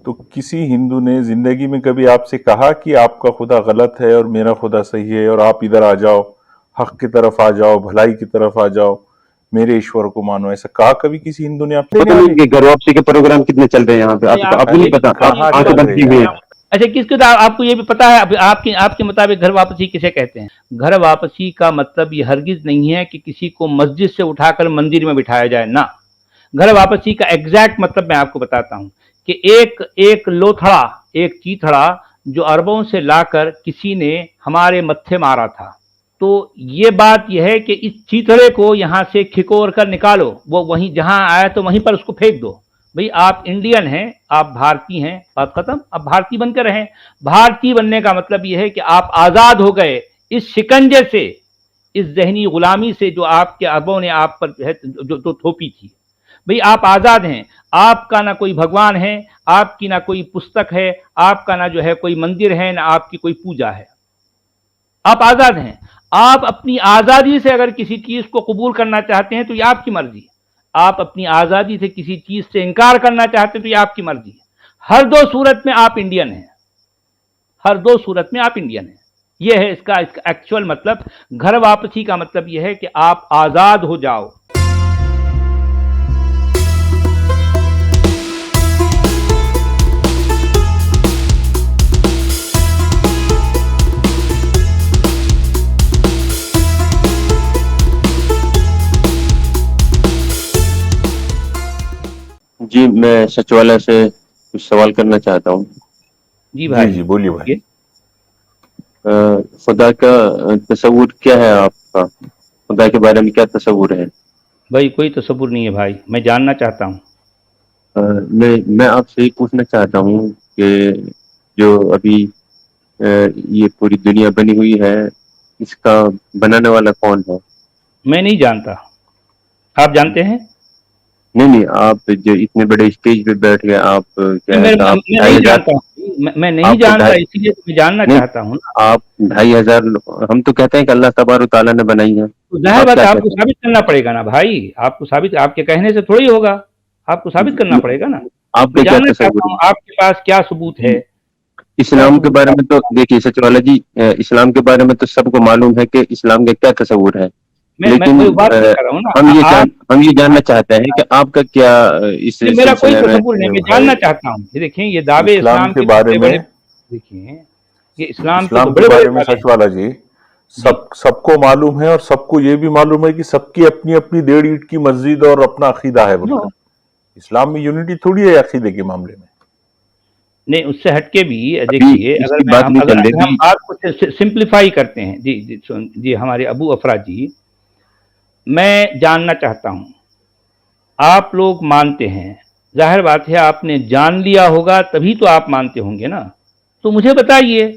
تو کسی ہندو نے زندگی میں کبھی آپ سے کہا کہ آپ کا خدا غلط ہے اور میرا خدا صحیح ہے اور آپ ادھر آ جاؤ، حق کی طرف آ جاؤ، بھلائی کی طرف آ جاؤ، میرے ایشور کو مانو، ایسا کہا کبھی کسی ہندو نے آپ پتہ نہیں کہ گھر واپسی کے پروگرام کتنے چل رہے ہیں یہاں پہ، آپ کو نہیں پتا؟ آنکھیں بند کی ہوئی ہیں۔ اچھا کس کو آپ کو یہ بھی پتا ہے آپ کے مطابق گھر واپسی کسے کہتے ہیں؟ گھر واپسی کا مطلب یہ ہرگز نہیں ہے کہ کسی کو مسجد سے اٹھا کر مندر میں بٹھایا جائے، نہ۔ گھر واپسی کا ایگزیکٹ مطلب میں آپ کو بتاتا ہوں کہ ایک لوتھڑا، ایک چیتھڑا جو عربوں سے لا کر کسی نے ہمارے متھے مارا تھا، تو یہ بات یہ ہے کہ اس چیتھڑے کو یہاں سے کھکور کر نکالو، وہ وہیں جہاں آیا تو وہیں پر اس کو پھینک دو۔ بھئی آپ انڈین ہیں، آپ بھارتی ہیں، بات ختم، اب بھارتی بن کر رہیں۔ بھارتی بننے کا مطلب یہ ہے کہ آپ آزاد ہو گئے اس شکنجے سے، اس ذہنی غلامی سے جو آپ کے عربوں نے آپ پر جو تھوپی تھی۔ بھئی آپ آزاد ہیں، آپ کا نہ کوئی بھگوان ہے، آپ کی نہ کوئی پستک ہے، آپ کا نہ جو ہے کوئی مندر ہے، نہ آپ کی کوئی پوجا ہے، آپ آزاد ہیں۔ آپ اپنی آزادی سے اگر کسی چیز کو قبول کرنا چاہتے ہیں تو یہ آپ کی مرضی ہے، آپ اپنی آزادی سے کسی چیز سے انکار کرنا چاہتے ہیں تو یہ آپ کی مرضی ہے۔ ہر دو صورت میں آپ انڈین ہیں، ہر دو صورت میں آپ انڈین ہیں۔ یہ ہے اس کا ایکچوئل مطلب۔ گھر واپسی کا مطلب یہ ہے کہ آپ آزاد ہو جاؤ۔ جی میں سچوالہ سے کچھ سوال کرنا چاہتا ہوں۔ جی بھائی، جی بولیے بھائی۔ خدا کا تصور کیا ہے آپ کا؟ خدا کے بارے میں کیا تصور ہے؟ بھائی کوئی تصور نہیں ہے بھائی، میں جاننا چاہتا ہوں۔ میں آپ سے یہ پوچھنا چاہتا ہوں کہ جو ابھی یہ پوری دنیا بنی ہوئی ہے، اس کا بنانے والا کون ہے؟ میں نہیں جانتا، آپ جانتے ہیں؟ نہیں، آپ جو اتنے بڑے اسٹیج پہ بیٹھ گئے، آپ کیا ہے کہ آپ میں نہیں جانتا ہوں، میں نہیں جانتا، اسی لیے میں جاننا چاہتا ہوں نا۔ آپ 2500، ہم تو کہتے ہیں کہ اللہ تبارک و تعالیٰ نے بنائی ہے۔ ظاہر بات آپ کو ثابت کرنا پڑے گا نا بھائی، آپ کو ثابت، آپ کے کہنے سے تھوڑی ہوگا، آپ کو ثابت کرنا پڑے گا نا۔ آپ میں کا کیا جاننا چاہتا تصور ہوں ہے؟ آپ کے پاس کیا ثبوت ہے؟ اسلام کے بارے میں تو دیکھیے سچوالہ جی، اسلام کے بارے میں تو سب کو معلوم ہے کہ اسلام کا کیا تصور ہے، لیکن ہم یہ جاننا چاہتے ہیں کہ آپ کا کیا اس میرا کوئی سلسلے میں۔ تصور نہیں، میں جاننا چاہتا ہوں۔ دیکھیں یہ دعوے اسلام کے بارے میں، دیکھیں یہ اسلام کے اسلام بڑے کے بڑے بارے میں سچ والا جی سب کو معلوم ہے، اور سب کو یہ بھی معلوم ہے کہ سب کی اپنی اپنی 1.5 اینٹ کی مسجد اور اپنا عقیدہ ہے بول کر۔ اسلام میں یونٹی تھوڑی ہے عقیدے کے معاملے میں۔ نہیں، اس سے ہٹ کے بھی دیکھیے، اگر ہم بات کو سمپلیفائی کرتے ہیں، جی ہمارے ابو افراد جی، میں جاننا چاہتا ہوں، آپ لوگ مانتے ہیں، ظاہر بات ہے آپ نے جان لیا ہوگا تبھی تو آپ مانتے ہوں گے نا، تو مجھے بتائیے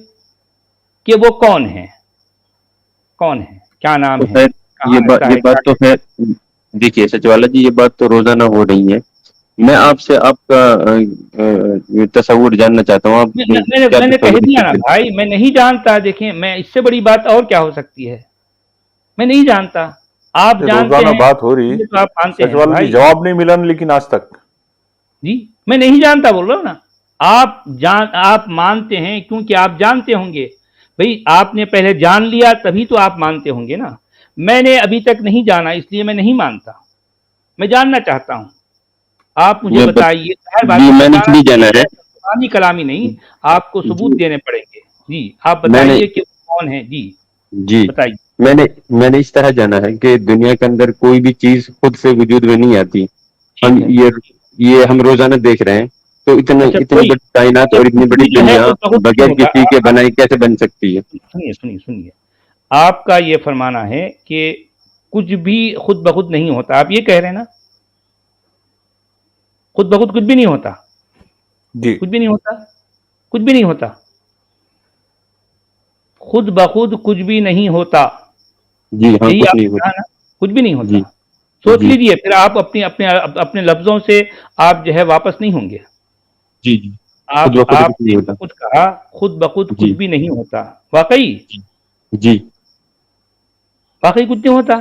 کہ وہ کون ہے، کون ہے، کیا نام ہے، یہ بات تو ہے۔ دیکھیے سچوالہ جی، یہ بات تو روزانہ ہو رہی ہے۔ میں آپ سے آپ کا تصور جاننا چاہتا ہوں۔ میں نے کہہ دیا نا بھائی، میں نہیں جانتا۔ دیکھیں میں اس سے بڑی بات اور کیا ہو سکتی ہے، میں نہیں جانتا، آپ جانتے ہیں، بات ہو رہی تو آپ مانتے ہیں سچوالہ جی، بھائی۔ جواب نہیں ملا لیکن آج تک۔ جی میں نہیں جانتا بول رہا ہوں نا، آپ مانتے ہیں کیونکہ آپ جانتے ہوں گے۔ بھئی آپ نے پہلے جان لیا تبھی تو آپ مانتے ہوں گے نا۔ میں نے ابھی تک نہیں جانا، اس لیے میں نہیں مانتا، میں جاننا چاہتا ہوں۔ آپ مجھے بتائیے، میں نے نہیں جانا ہے، قرآنی کلامی نہیں، آپ کو ثبوت دینے پڑیں گے۔ جی آپ بتائیے کہ کون ہے۔ جی بتائیے۔ میں نے اس طرح جانا ہے کہ دنیا کے اندر کوئی بھی چیز خود سے وجود میں نہیں آتی۔ یہ ہم روزانہ دیکھ رہے ہیں، تو اتنی بڑی کائنات اور اتنی بڑی دنیا بغیر کسی کے بنائی کیسے بن سکتی ہے؟ سنیے، آپ کا یہ فرمانا ہے کہ کچھ بھی خود بخود نہیں ہوتا، آپ یہ کہہ رہے ہیں نا؟ خود بخود کچھ بھی نہیں ہوتا، جی کچھ بھی نہیں ہوتا، کچھ بھی نہیں ہوتا، خود بخود کچھ بھی نہیں ہوتا۔ جی ہاں، یہی کچھ آپ نہیں نے کہا ہوتا، نا، کچھ بھی نہیں ہوتا۔ جی سوچ لیجئے، پھر آپ اپنے لفظوں سے آپ جو ہے واپس نہیں ہوں گے۔ جی آپ کچھ کہا خود بخود کچھ بھی نہیں ہوتا، واقعی؟ جی واقعی کچھ نہیں ہوتا؟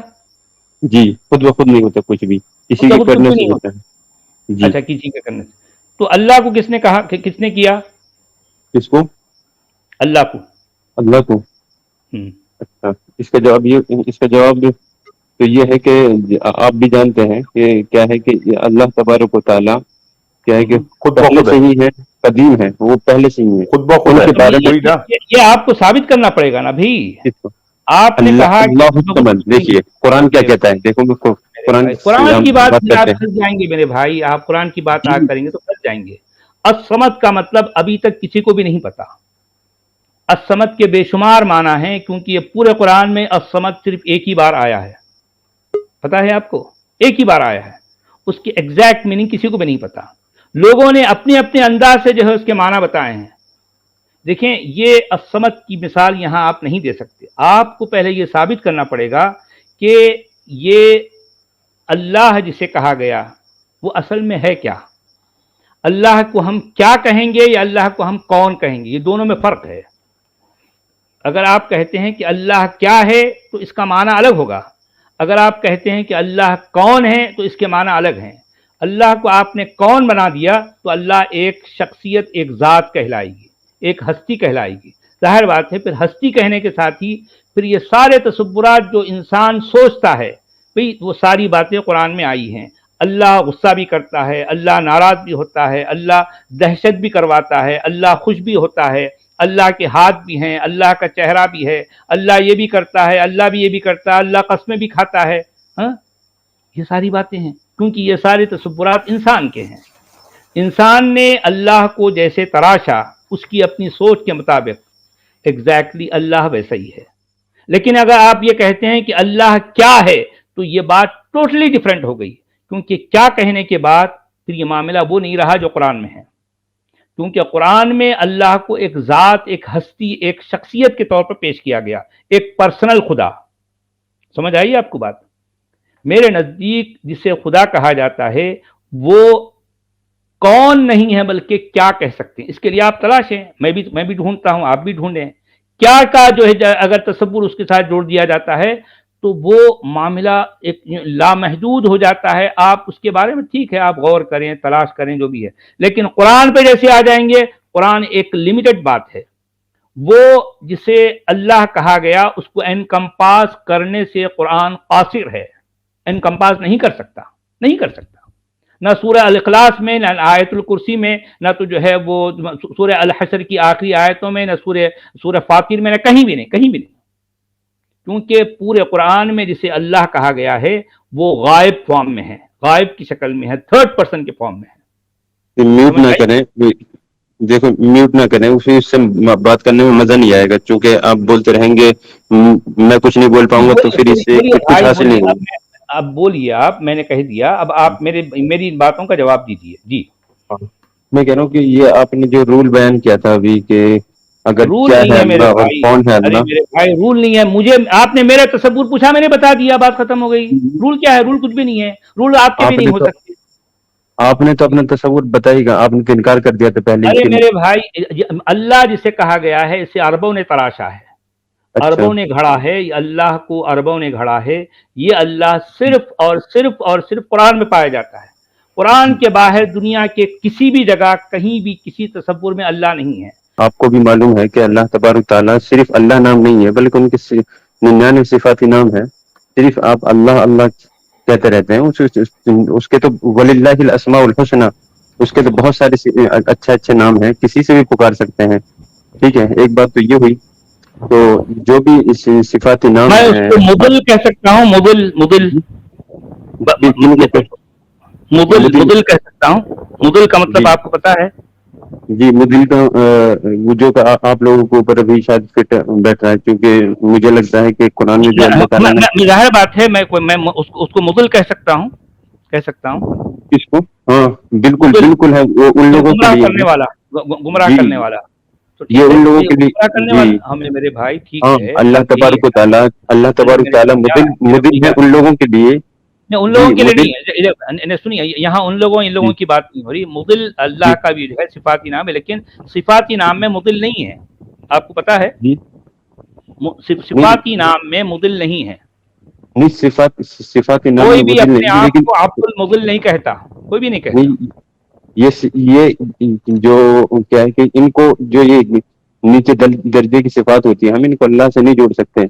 جی خود بخود نہیں ہوتا کچھ بھی، کسی کے کرنے سے ہوتا ہے۔ جی اچھا، کسی کے کرنے سے۔ تو اللہ کو किसने कहा, किसने किया? किसको? अल्लाह को। अल्लाह को। अच्छा, इसका जवाब तो ये है कि आप भी जानते हैं कि क्या है कि ये अल्लाह तबारक व तआला क्या है कि खुद ब पहले खुद से है, ही है, कदीम है, वो पहले से ही है। खुद ब खुद है, उनके बारे में वही ना। ये आपको साबित करना पड़ेगा ना भाई। किसको? आपने अल्लाह कहा अल्लाह समझ, देखिए कुरान क्या कहता है, देखो कुरान कुरान हम की बात बात में आप करते हैं। फंस जाएंगे मेरे भाई, आप कुरान की बात आग करेंगे तो फंस जाएंगे। असमद का मतलब अभी तक किसी को भी नहीं पता। असमद के बेशुमार माना है, क्योंकि ये पूरे कुरान में असमद सिर्फ एक ही बार आया है। पता है आपको? एक ही बार आया है, उसकी एग्जैक्ट मीनिंग किसी को भी नहीं पता। लोगों ने अपने अपने अंदाज से जो है उसके माना बताए हैं। देखें, ये असमद की मिसाल यहां आप नहीं दे सकते। आपको पहले ये साबित करना पड़ेगा कि ये अल्लाह जिसे कहा गया वो असल में है क्या। अल्लाह को हम क्या कहेंगे या अल्लाह को हम कौन कहेंगे, ये दोनों में फर्क है। अगर आप कहते हैं कि अल्लाह क्या है तो इसका माना अलग होगा। अगर आप कहते हैं कि अल्लाह कौन है तो इसके माना अलग हैं। अल्लाह को आपने कौन बना दिया तो अल्लाह एक शख्सियत, एक ज़ात कहलाएगी, एक हस्ती कहलाएगी। जाहिर बात है, फिर हस्ती कहने के साथ ही फिर ये सारे तसव्वुरात जो इंसान सोचता है, भाई वो सारी बातें कुरान में आई हैं। अल्लाह गुस्सा भी करता है, अल्लाह नाराज़ भी होता है, अल्लाह दहशत भी करवाता है, अल्लाह खुश भी होता है, अल्लाह के हाथ भी हैं, अल्लाह का चेहरा भी है, अल्लाह ये भी करता है, अल्लाह भी ये भी करता है, अल्लाह कस्में भी खाता है। हाँ, ये सारी बातें हैं, क्योंकि ये सारे तसव्वुरात इंसान के हैं। इंसान ने अल्लाह को जैसे तराशा, उसकी अपनी सोच के मुताबिक एग्जैक्टली अल्लाह वैसा ही है। लेकिन अगर आप ये कहते हैं कि अल्लाह क्या है तो ये बात टोटली डिफरेंट हो गई, क्योंकि क्या कहने के बाद फिर ये मामला वो नहीं रहा जो कुरान में है। क्योंकि कुरान में अल्लाह को एक ज़ात, एक हस्ती, एक शख्सियत के तौर पर पेश किया गया, एक पर्सनल खुदा। समझ आई आपको बात? मेरे नज़दीक जिसे खुदा कहा जाता है वो कौन नहीं है बल्कि क्या कह सकते हैं। इसके लिए आप तलाशें, मैं भी ढूंढता हूं, आप भी ढूंढें। क्या का जो है अगर तसव्वुर उसके साथ जोड़ दिया जाता है तो वो मामला एक लामहदूद हो जाता है। आप उसके बारे में ठीक है, आप गौर करें, तलाश करें, जो भी है। लेकिन कुरान पे जैसे आ जाएंगे, कुरान एक लिमिटेड बात है। वो जिसे अल्लाह कहा गया उसको एनकम्पास करने से कुरान कासिर है, एनकम्पास नहीं कर सकता, नहीं कर सकता। ना सूरह अल-इखलास में, ना आयतुल कुर्सी में, ना तो जो है वो सूरह अल-हशर की आखिरी आयतों में, ना सूरह फातिर में, ना कहीं भी नहीं, कहीं भी नहीं। क्योंकि पूरे कुरान में जिसे अल्लाह कहा गया है वो गायब फॉर्म में है, गायब की शक्ल में है, थर्ड पर्सन के फॉर्म में है। म्यूट ना करें, देखो म्यूट ना करें, उससे बात करने में मजा नहीं आएगा। चूंकि आप बोलते रहेंगे मैं कुछ नहीं बोल पाऊंगा तो फिर इससे कुछ हासिल नहीं होगा। अब बोलिए आप, मैंने कह दिया, अब आप मेरी इन बातों का जवाब दीजिए। जी, मैं कह रहा हूँ कि ये आपने जो रूल बयान किया था अभी कि अगर रूल क्या नहीं है है मेरे अल्लाह और भाई। कौन है अरे अल्लाह, मेरे भाई, रूल नहीं है। मुझे आपने मेरा तसव्वुर पूछा, मैंने बता दिया, बात खत्म हो गई। रूल क्या है? रूल कुछ भी नहीं है। रूल आपके भी नहीं हो सकते। आपने तो अपना तसव्वुर बताइएगा, आपने तो इनकार कर दिया था पहले अरे ही। मेरे भाई, अल्लाह जिसे कहा गया है इसे अरबों ने तराशा है, अच्छा। अरबों ने घड़ा है। अल्लाह को अरबों ने घड़ा है। ये अल्लाह सिर्फ और सिर्फ और सिर्फ कुरान में पाया जाता है। कुरान के बाहर दुनिया के किसी भी जगह, कहीं भी, किसी तसव्वुर में अल्लाह नहीं है। आपको भी मालूम है कि अल्लाह तबारक ताला सिर्फ अल्लाह नाम नहीं है, बल्कि उनके 99 सिफाती नाम है। सिर्फ आप अल्लाह अल्लाह कहते रहते हैं, उसके तो वलिल्लाहिल अस्माउल हुस्ना, उसके तो बहुत सारे अच्छे अच्छे नाम हैं, किसी से भी पुकार सकते हैं। ठीक है, एक बात तो ये हुई। तो जो भी इस सिफाती नाम मैं है, उसको मुदिल कह सकता हूँ, मुदिल मुदिल मुदिल मुदिल कह सकता हूँ। मुदिल का मतलब आपको पता है? जी, मुदिल का वो जो आप लोगों के ऊपर अभी शायद फिट बैठ रहा है, क्योंकि मुझे लगता है कि कुरान में जो अल्लाह ताला ने, जाहिर बात है, मैं उसको मुदिल कह सकता हूँ, कह सकता हूँ। किसको? हाँ बिल्कुल बिल्कुल है, वो उन लोगों के लिए करने वाला, गुमराह करने वाला। तो ये उन लोगों के लिए करने वाला हमें, मेरे भाई, ठीक हाँ, है। अल्लाह तबारक ताला मुदिल है उन लोगों के लिए, उन लोगों के लिए नहीं है। सुनिए, यहाँ उन लोगों इन लोगों की बात नहीं हो रही। मुदिल अल्लाह का भी है सिफाती नाम है, लेकिन सिफाती नाम में मुदिल नहीं है। आपको पता है? सिफाती नाम में मुदिल नहीं है। नहीं, सिफाती नाम कोई में भी मुदिल अपने नहीं, आप लेकिन को अब्दुल मुदिल नहीं कहता, कोई भी नहीं कहता। ये जो क्या है कि इनको जो ये नीचे दर्जे की सिफात होती है, हम इनको अल्लाह से नहीं जोड़ सकते।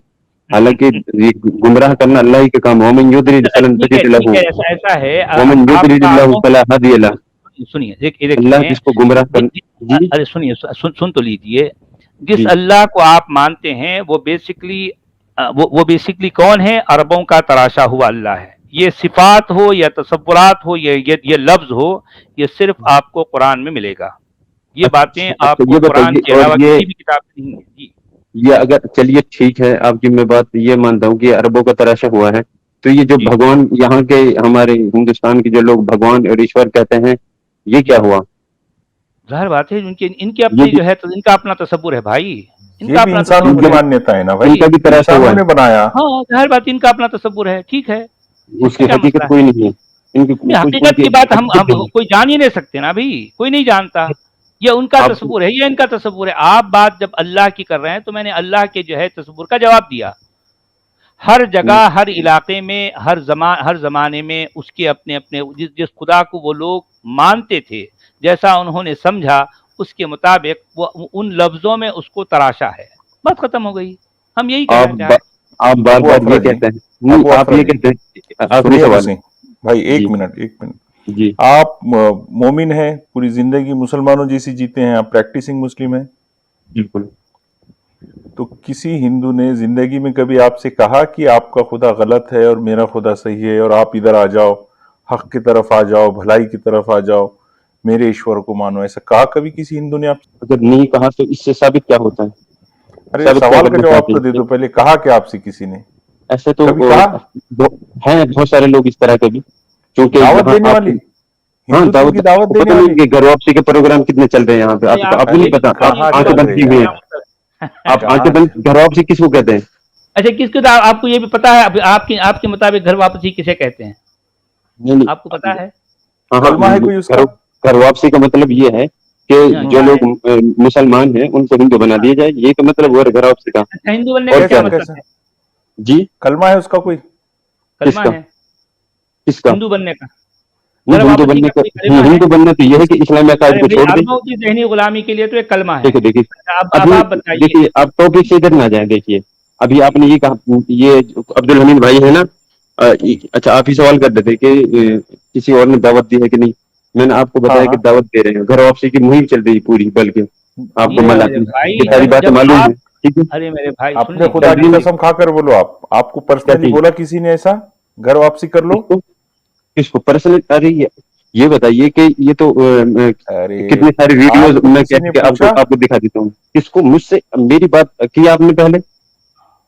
हालांकि ये गुमराह करना अल्लाह ही का काम है। वमन युद्रिद फलन ठीक है, तजिद लहू ऐसा है वमन युद्रिद लहू फला हादिय लहू। सुनिए, अल्लाह देखिए, जिसको गुमराह कर जी अरे सुनिए, सुन तो लीजिए। जिस जी अल्लाह को आप मानते हैं वो बेसिकली वो बेसिकली कौन है? अरबों का तराशा हुआ अल्लाह है। ये सिफात हो या तसव्वुरात हो, ये लफ्ज हो, ये सिर्फ आपको कुरान में मिलेगा। ये बातें अच्छा आपको ये कुरान के बताइए, अलावा और ये किसी भी किताब में नहीं है जी। अगर चलिए ठीक है, आपकी मैं बात ये मानता हूँ कि अरबों का तराशा हुआ है, तो ये जो जी भगवान यहाँ के हमारे हिंदुस्तान के जो लोग भगवान और ईश्वर कहते हैं, ये क्या जी, हुआ? जाहिर बात है, इनके ये अपनी भी जो है, तो इनका अपना तसव्वुर है भाई, ये इनका भी अपना इंसानों तसव्वुर की है मान्यता है ना भाई, जी। इनका भी तराशा हुआ इंसानों है, ने बनाया। हाँ, जाहिर बात, इनका अपना तसव्वुर है, ठीक है, उसकी इसमें क्या हकीकत मसला है? कोई नहीं है। इनकी नहीं, हकीकत उनकी की बात हम हकीकत नहीं है। कोई जान ही नहीं सकते ना भाई, कोई नहीं जानता। ये उनका आप तसव्वुर है, ये इनका तसव्वुर है। आप बात जब अल्लाह की कर रहे हैं तो मैंने अल्लाह के जो है तसव्वुर का जवाब दिया। हर जगह, हर इलाके में, हर जमाने में उसके अपने अपने जिस खुदा को वो लोग मानते थे, जैसा उन्होंने समझा, उसके मुताबिक वो उन लफ्जों में उसको तराशा है। बात खत्म हो गई। हम यही कहना आप चाह रहे आप बार अबू बार अफरा ये जी, कहते हैं, नहीं अबू आप अफरा ये जी, कहते हैं, आखिरी सुनिए अबू सवाल सिंह भाई, जी एक मिनट। जी आप मोमिन हैं, पूरी जिंदगी मुसलमानों जैसी जीते हैं, आप प्रैक्टिसिंग मुस्लिम हैं, बिल्कुल। तो किसी हिंदू ने जिंदगी में कभी आपसे कहा कि आपका खुदा गलत है और मेरा खुदा सही है और आप इधर आ जाओ, हक की तरफ आ जाओ, भलाई की तरफ आ जाओ, मेरे ईश्वर को मानो, ऐसा कहा कभी किसी हिंदू ने आपसे? अगर नहीं कहा तो इससे साबित क्या होता है? अरे साबित क्या सवाल का करना जवाब चाहते तो दे हैं? दो पहले, कहा क्या आपसे किसी ने? ऐसे तो कभी कहा? हैं बहुत सारे लोग इस तरह के भी, क्योंकि दावत यहाँ देने आप वाली, हाँ हिंदुत्व दावत की दावत आपको देने पता नहीं वाली? कि घर वापसी के प्रोग्राम कितने चल रहे हैं यहाँ पे, अरे आप आपको ये नहीं भी पता? आप बताइए कि कहाँ आंखें चल बंद रहे किए हैं हुए क्या हैं, यार? मतलब आप आंखें कहाँ? बंद, घर वापसी किसको कहते हैं? अच्छा, किसको तो आपको ये भी पता है, आपके मुताबिक घर वापसी किसे कहते हैं? नहीं नहीं, आपको पता है? हाँ हाँ, कलमा है कोई उसका? घर घर वापसी का मतलब ये है कि जो क्या है? लोग मुसलमान हैं उनको हिंदू बना दिया जाए, ये तो मतलब हुआ घर वापसी का। अच्छा, हिंदू बनने का और क्या क्या कैसा है? मतलब कैसा? है? जी कलमा है उसका कोई? कलमा किसका? है किसका? हिंदू बनने का? नहीं, घर हिंदू वापसी बनने का का, कोई कलमा है? हिंदू बनना तो यह है कि इस्लामी अकायद अरे को भाई, छोड़ दे। अरबों की ज़हनी गुलामी के लिए तो एक कलमा है। देखिए अच्छा, अब अभी आप बताइए। देखिए, आप टॉपिक से इधर ना जाए। देखिए अभी आपने ये कहा, ये जो अब्दुल हमीद भाई है ना, अच्छा आप ही सवाल कर रहे थे कि किसी और ने दावत दी है कि नहीं। मैंने आपको हाँ बताया कि हाँ, दावत दे रहे हैं, घर वापसी की मुहिम चल रही है पूरी, बल्कि आपको ये मला मेरे भाई, ये सारी जब बातें जब मालूम है, आप ठीक है? अरे मेरे भाई सुन अपने लीजिए। खुदा की तब्दील कसम खाकर बोलो, आपको क्या पर्सनली चीज? बोला किसी ने ऐसा, घर वापसी कर लो? किसको? किसको पर्सनल? अरे ये बताइए कि ये तो अरे कितने सारे वीडियोज आपको मैं किसी ने कहते कि आपको पूछा? आपको दिखा देता हूँ। किसको? मुझसे मेरी बात की आपने पहले,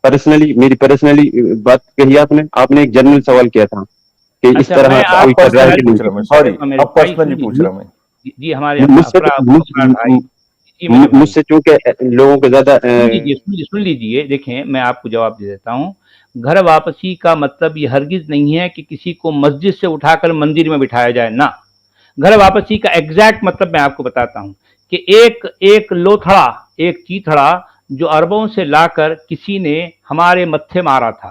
पर्सनली मेरी पर्सनली बात कही आपने एक जनरल सवाल किया था कि इस अच्छा, तरह मैं आप कोई आपको कर रहा है पर्सनली कि पूछ नहीं। रहा हूँ, मैं अरे सॉरी, मेरे अब भाई पर्सनली सुन पूछ रहा हूँ मैं। जी, हमारे मुझसे अफराद भाई, जी मेरे भाई मुझसे चूंकि लोगों को ज्यादा सुन लीजिए। देखें, मैं आपको जवाब दे देता हूँ। घर वापसी का मतलब ये हरगिज नहीं है कि किसी को मस्जिद से उठाकर मंदिर में बिठाया जाए ना। घर वापसी का एग्जैक्ट मतलब मैं आपको बताता हूँ कि एक एक लोथड़ा, एक चीथड़ा जो अरबों से लाकर किसी ने हमारे मत्थे मारा था,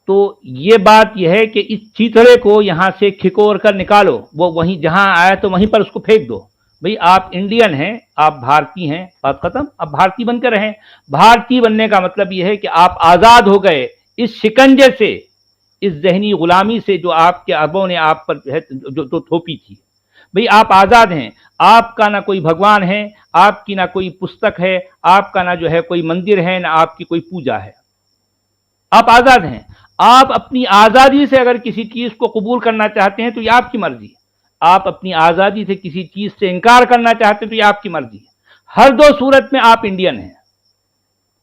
तो ये बात यह है कि इस चीथड़े को यहाँ से खिकोर कर निकालो, वो वहीं जहां आया तो वहीं पर उसको फेंक दो। भाई आप इंडियन हैं, आप भारतीय हैं, बात खत्म। अब भारतीय बनकर रहें। भारतीय बनने का मतलब यह है कि आप आजाद हो गए इस शिकंजे से, इस जहनी गुलामी से जो आपके अरबों ने आप पर जो थोपी थी। भाई आप आजाद हैं, आपका ना कोई भगवान है, आपकी ना कोई पुस्तक है, आपका ना जो है कोई मंदिर है, ना आपकी कोई पूजा है। आप आजाद हैं। आप अपनी आजादी से अगर किसी चीज को कबूल करना चाहते हैं तो ये आपकी मर्जी। आप अपनी आजादी से किसी चीज से इनकार करना चाहते हैं तो ये आपकी मर्जी। हर दो सूरत में आप इंडियन हैं,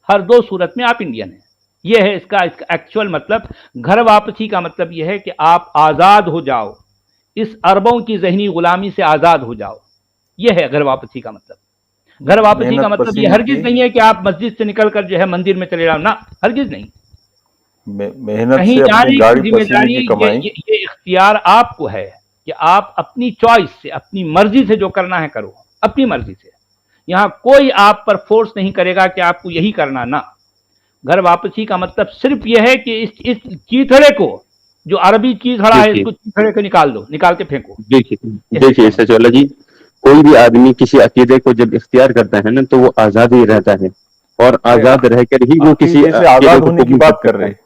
हर दो सूरत में आप इंडियन हैं। यह है इसका एक्चुअल मतलब। घर वापसी का मतलब यह है कि आप आजाद हो जाओ, इस अरबों की जहनी गुलामी से आजाद हो जाओ। यह है घर वापसी का मतलब। घर वापसी का मेहनत मतलब ये पसीने हरगिज की, नहीं है कि आप मस्जिद से निकलकर जो है मंदिर में चले जाओ ना, हरगिज नहीं। मेहनत कहीं से अपनी जाने की गाड़ी पसीने जिम्मेदारी की ये, कमाई। ये इख्तियार आपको है कि आप अपनी चॉइस से, अपनी मर्जी से जो करना है करो, अपनी मर्जी से। यहां कोई आप पर फोर्स नहीं करेगा कि आपको यही करना ना। घर वापसी का मतलब सिर्फ यह है कि इस चीथड़े को, जो अरबी चीथड़ा है, देखिए इसको चीथड़े को निकाल दो, निकाल के फेंको। देखिए देखिए सच वाला जी, کوئی بھی آدمی کسی عقیدے کو جب اختیار کرتا ہے نا تو وہ آزاد ہی رہتا ہے، اور آزاد رہ کر ہی وہ کسی عقیدے سے عقیدے آزاد کو ہونے کی قبول بات کر کر سکتا رہے ہے۔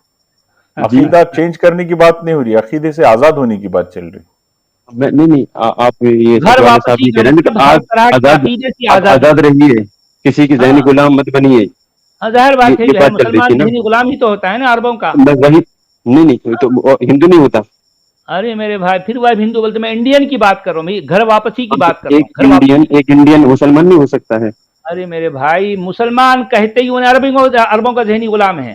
عقیدہ چینج کرنے کی بات نہیں ہو رہی، عقیدے سے آزاد ہونے کی بات چل رہی۔ نہیں، آپ یہ گھر فتویٰ صاحب واپسی نہیں کا کہہ رہے ہیں، مطلب لیکن ہر آپ طرح کے آزاد، عقیدے سے آپ آزادی۔ آزاد رہیے، کسی کی ذہنی ہاں غلام مت بنیے، ہاں، ظاہر بات ہے، یہ جو ہے بات چل رہی مسلمان تھی نا۔ ذہنی غلام ہی تو ہوتا ہے نا عربوں کا۔ میں وہی، نہیں تو وہ ہندو نہیں ہوتا۔ ارے میرے بھائی، پھر وہ ہندو بولتے، میں انڈین کی بات کر رہا ہوں بھائی، گھر واپسی کی اب بات کر رہا ہوں، گھر واپسی۔ ایک انڈین مسلمان نہیں ہو سکتا ہے۔ ارے میرے بھائی، مسلمان کہتے ہی انہیں عربوں کا ذہنی غلام ہے۔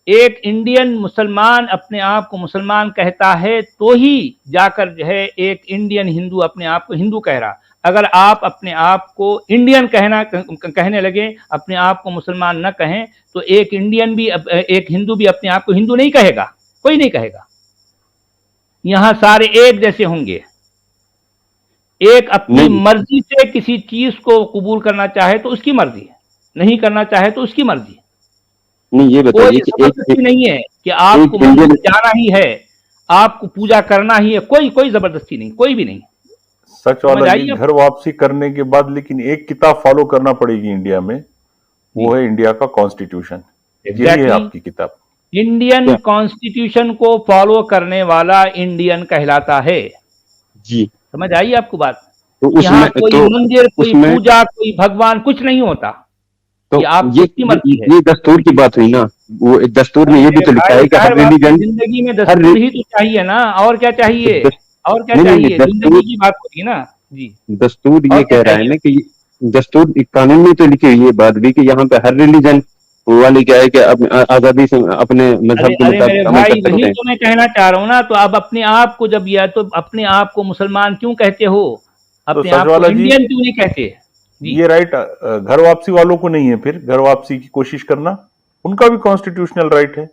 ایک انڈین مسلمان اپنے آپ کو مسلمان کہتا ہے تو ہی جا کر جو ہے ایک انڈین ہندو اپنے آپ کو ہندو کہہ رہا۔ اگر آپ اپنے آپ کو انڈین کہنے لگے، اپنے آپ کو مسلمان نہ کہیں، تو ایک انڈین بھی، ایک ہندو بھی اپنے آپ کو ہندو نہیں کہے گا، کوئی نہیں کہے گا۔ یہاں سارے ایک جیسے ہوں گے۔ ایک اپنی نہیں مرضی سے کسی چیز کو قبول کرنا چاہے تو اس کی مرضی ہے، نہیں کرنا چاہے تو اس کی مرضی ہے۔ نہیں، یہ بتائیے کوئی کہ زبردستی نہیں ہے کہ آپ کو ایک مندر انڈین، جانا ہی ہے، آپ کو پوجا کرنا ہی ہے، کوئی زبردستی نہیں، کوئی بھی نہیں۔ سچ والا سمجھ یہ آئیے؟ گھر واپسی کرنے کے بعد لیکن ایک کتاب فالو کرنا پڑے گی انڈیا میں، وہ ہے انڈیا کا کانسٹیٹیوشن، یہی ہے ایگزیکٹلی، آپ کی کتاب۔ انڈین کیا؟ کانسٹیٹیوشن کو فالو کرنے والا انڈین کہلاتا ہے۔ جی، سمجھ آئیے آپ کو بات؟ تو اس یہاں میں کوئی تو مندر، اس کوئی میں پوجا، کوئی بھگوان، کچھ نہیں ہوتا۔ تو یہ آپ کی یہ اس کی مرضی ہے۔ یہ دستور کی بات ہوئی نا، وہ دستور میں ارے یہ بھی میرے تو لکھا بھائی، ہے کہ ظاہر ہر بات ہے، ریلیجن، زندگی میں ہر دستور ہی تو چاہیے نا، اور کیا چاہیے؟ اور کیا نہیں چاہیے؟ دستور، زندگی کی بات ہوتی ہے نا جی۔ دستور اور یہ کیا کہہ رہا ہے چاہیے؟ نا کہ دستور قانون میں تو لکھی ہوئی یہ بات بھی کہ یہاں پہ ہر ریلیجن والے کیا ہے کہ آزادی سے اپنے مذہب کے ارے میرے مطابق عمل بھائی، کر وہی سکتے ہیں۔ تو میں کہنا چاہ رہا ہوں نا، تو اب اپنے آپ کو جب یہ، تو اپنے آپ کو مسلمان کیوں کہتے ہو؟ تو اپنے سچ آپ کو والا جی، انڈین کیوں نہیں کہتے؟ جی۔ یہ رائٹ گھر واپسی والوں کو نہیں ہے، پھر گھر واپسی کی کوشش کرنا ان کا بھی کانسٹیٹیوشنل رائٹ ہے۔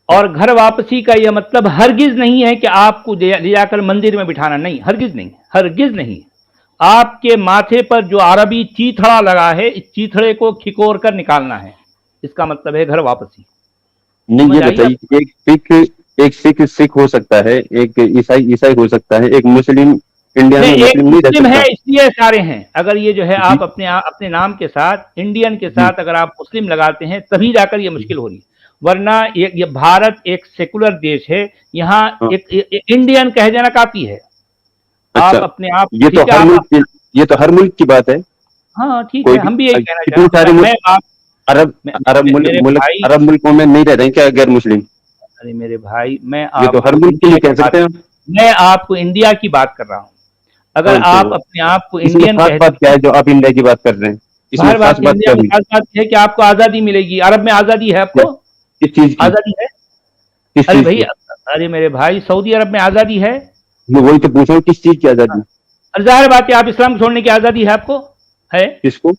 اور گھر واپسی کا یہ مطلب ہرگز نہیں ہے کہ آپ کو لے جا کر مندر میں بٹھانا، نہیں، ہرگز نہیں، ہرگز نہیں۔ آپ کے ماتھے پر جو عربی چیتھڑا لگا ہے، اس چیتھڑے کو کھکور کر نکالنا ہے، اس کا مطلب ہے گھر واپسی۔ نہیں، سمجھ یہ آئیے بتائیے آپ؟ کہ ایک سکھ ہو سکتا ہے، ایک عیسائی ہو سکتا ہے، ایک مسلم انڈیا میں نہیں، ایک مسلم نہیں رہ مسلم ہے سکتا۔ اس لیے سارے ہیں۔ اگر یہ جو ہے جی آپ اپنے نام کے ساتھ، انڈین کے جی ساتھ اگر آپ مسلم لگاتے ہیں، تبھی جا کر یہ مشکل ہو رہی ہے۔ ورنہ یہ بھارت ایک سیکولر دیش ہے، یہاں ہاں، ایک انڈین کہہ دینا کافی ہے۔ اچھا، آپ اپنے آپ، یہ تو ٹھیک ہے، ہر آپ، ملک کی، یہ تو ہر ملک کی بات ہے۔ ہاں ٹھیک ہے، کوئی بھی ہم بھی یہی کہنا چاہ کتنے رہے سارے ہیں۔ ملک، میں آپ، عرب میرے ملک، بھائی، عرب ملکوں میں نہیں رہ رہے ہیں کیا غیر مسلم؟ ارے میرے بھائی، میں یہ تو آپ ہر کو ملک کے انڈیا لیے کی کہہ بات، سکتے ہیں۔ میں آپ کو انڈیا کی بات کر رہا ہوں۔ اگر ہاں، آپ تو اپنے آپ کو اس میں انڈین خاص کہتے بات کیا ہیں، ہے جو آپ انڈیا کی بات کر رہے ہیں؟ اس میں باہر خاص بات بات انڈیا کیا میں ہوئی؟ خاص بات یہ ہے کہ آپ کو آزادی ملے گی۔ عرب میں آزادی ہے، آپ کو کس چیز کی؟ آزادی ہے؟ کس ارے چیز بھائی، کی؟ ارے میرے بھائی، سعودی عرب میں آزادی ہے۔ میں وہی تو پوچھ رہا ہوں، کس چیز کی آزادی؟ اور ظاہر بات ہے، آپ اسلام چھوڑنے کی آزادی ہے، آپ کو ہے۔ کس کو؟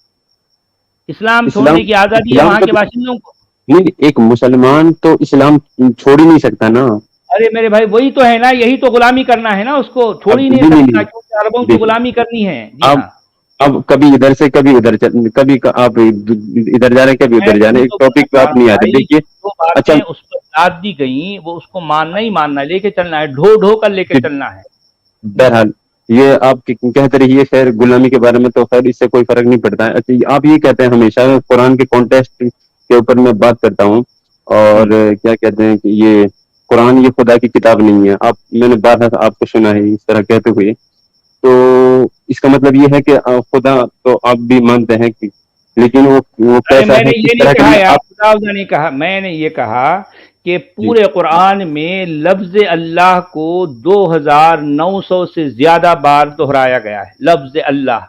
اسلام اسلام، چھوڑنے کی آزادی ہے اسلام وہاں کا کے تو باشندوں کو۔ نہیں، ایک مسلمان تو اسلام چھوڑ ہی نہیں سکتا نا۔ ارے میرے بھائی، وہی تو ہے نا، یہی تو غلامی کرنا ہے نا، اس کو چھوڑ اب ہی نہیں نہیں نہیں سکتا، نہیں، کیونکہ عربوں کی دیکھیں، غلامی کرنی ہے۔ جی اب ہاں، اب کبھی ادھر سے کبھی ادھر کبھی آپ ادھر جا رہے ہیں، کبھی میں ادھر جا رہے وہی ہیں، ایک تو کہنا ٹاپک پہ چاہ آپ رہا ہوں نہیں آتے۔ بھائی، دیکھیے، جو اچھا، باتیں اس پر ڈال دی گئیں، وہ اس کو ماننا ہی ماننا ہے، لے کے چلنا ہے، ڈھو ڈھو کر لے کے چلنا ہے۔ جی۔ بہرحال یہ آپ کہتے رہیے، خیر غلامی کے بارے میں تو خیر اس سے کوئی فرق نہیں پڑتا ہے۔ اچھا، آپ یہ کہتے ہیں ہمیشہ قرآن کے کانٹیکسٹ کے اوپر میں بات کرتا ہوں، اور کیا کہتے ہیں کہ یہ قرآن یہ خدا کی کتاب نہیں ہے، میں نے بار آپ کو سنا ہے اس طرح کہتے ہوئے، تو اس کا مطلب یہ ہے کہ خدا تو آپ بھی مانتے ہیں کہ، لیکن وہ ارے کیسا میں ہے، نے یہ کس نہیں طرح کہا کا یار، آپ؟ خدا خدا نہیں کہا، میں نے یہ کہا کہ جی پورے قرآن میں لفظ اللہ کو 2900 سے زیادہ بار دہرایا گیا ہے، لفظ اللہ۔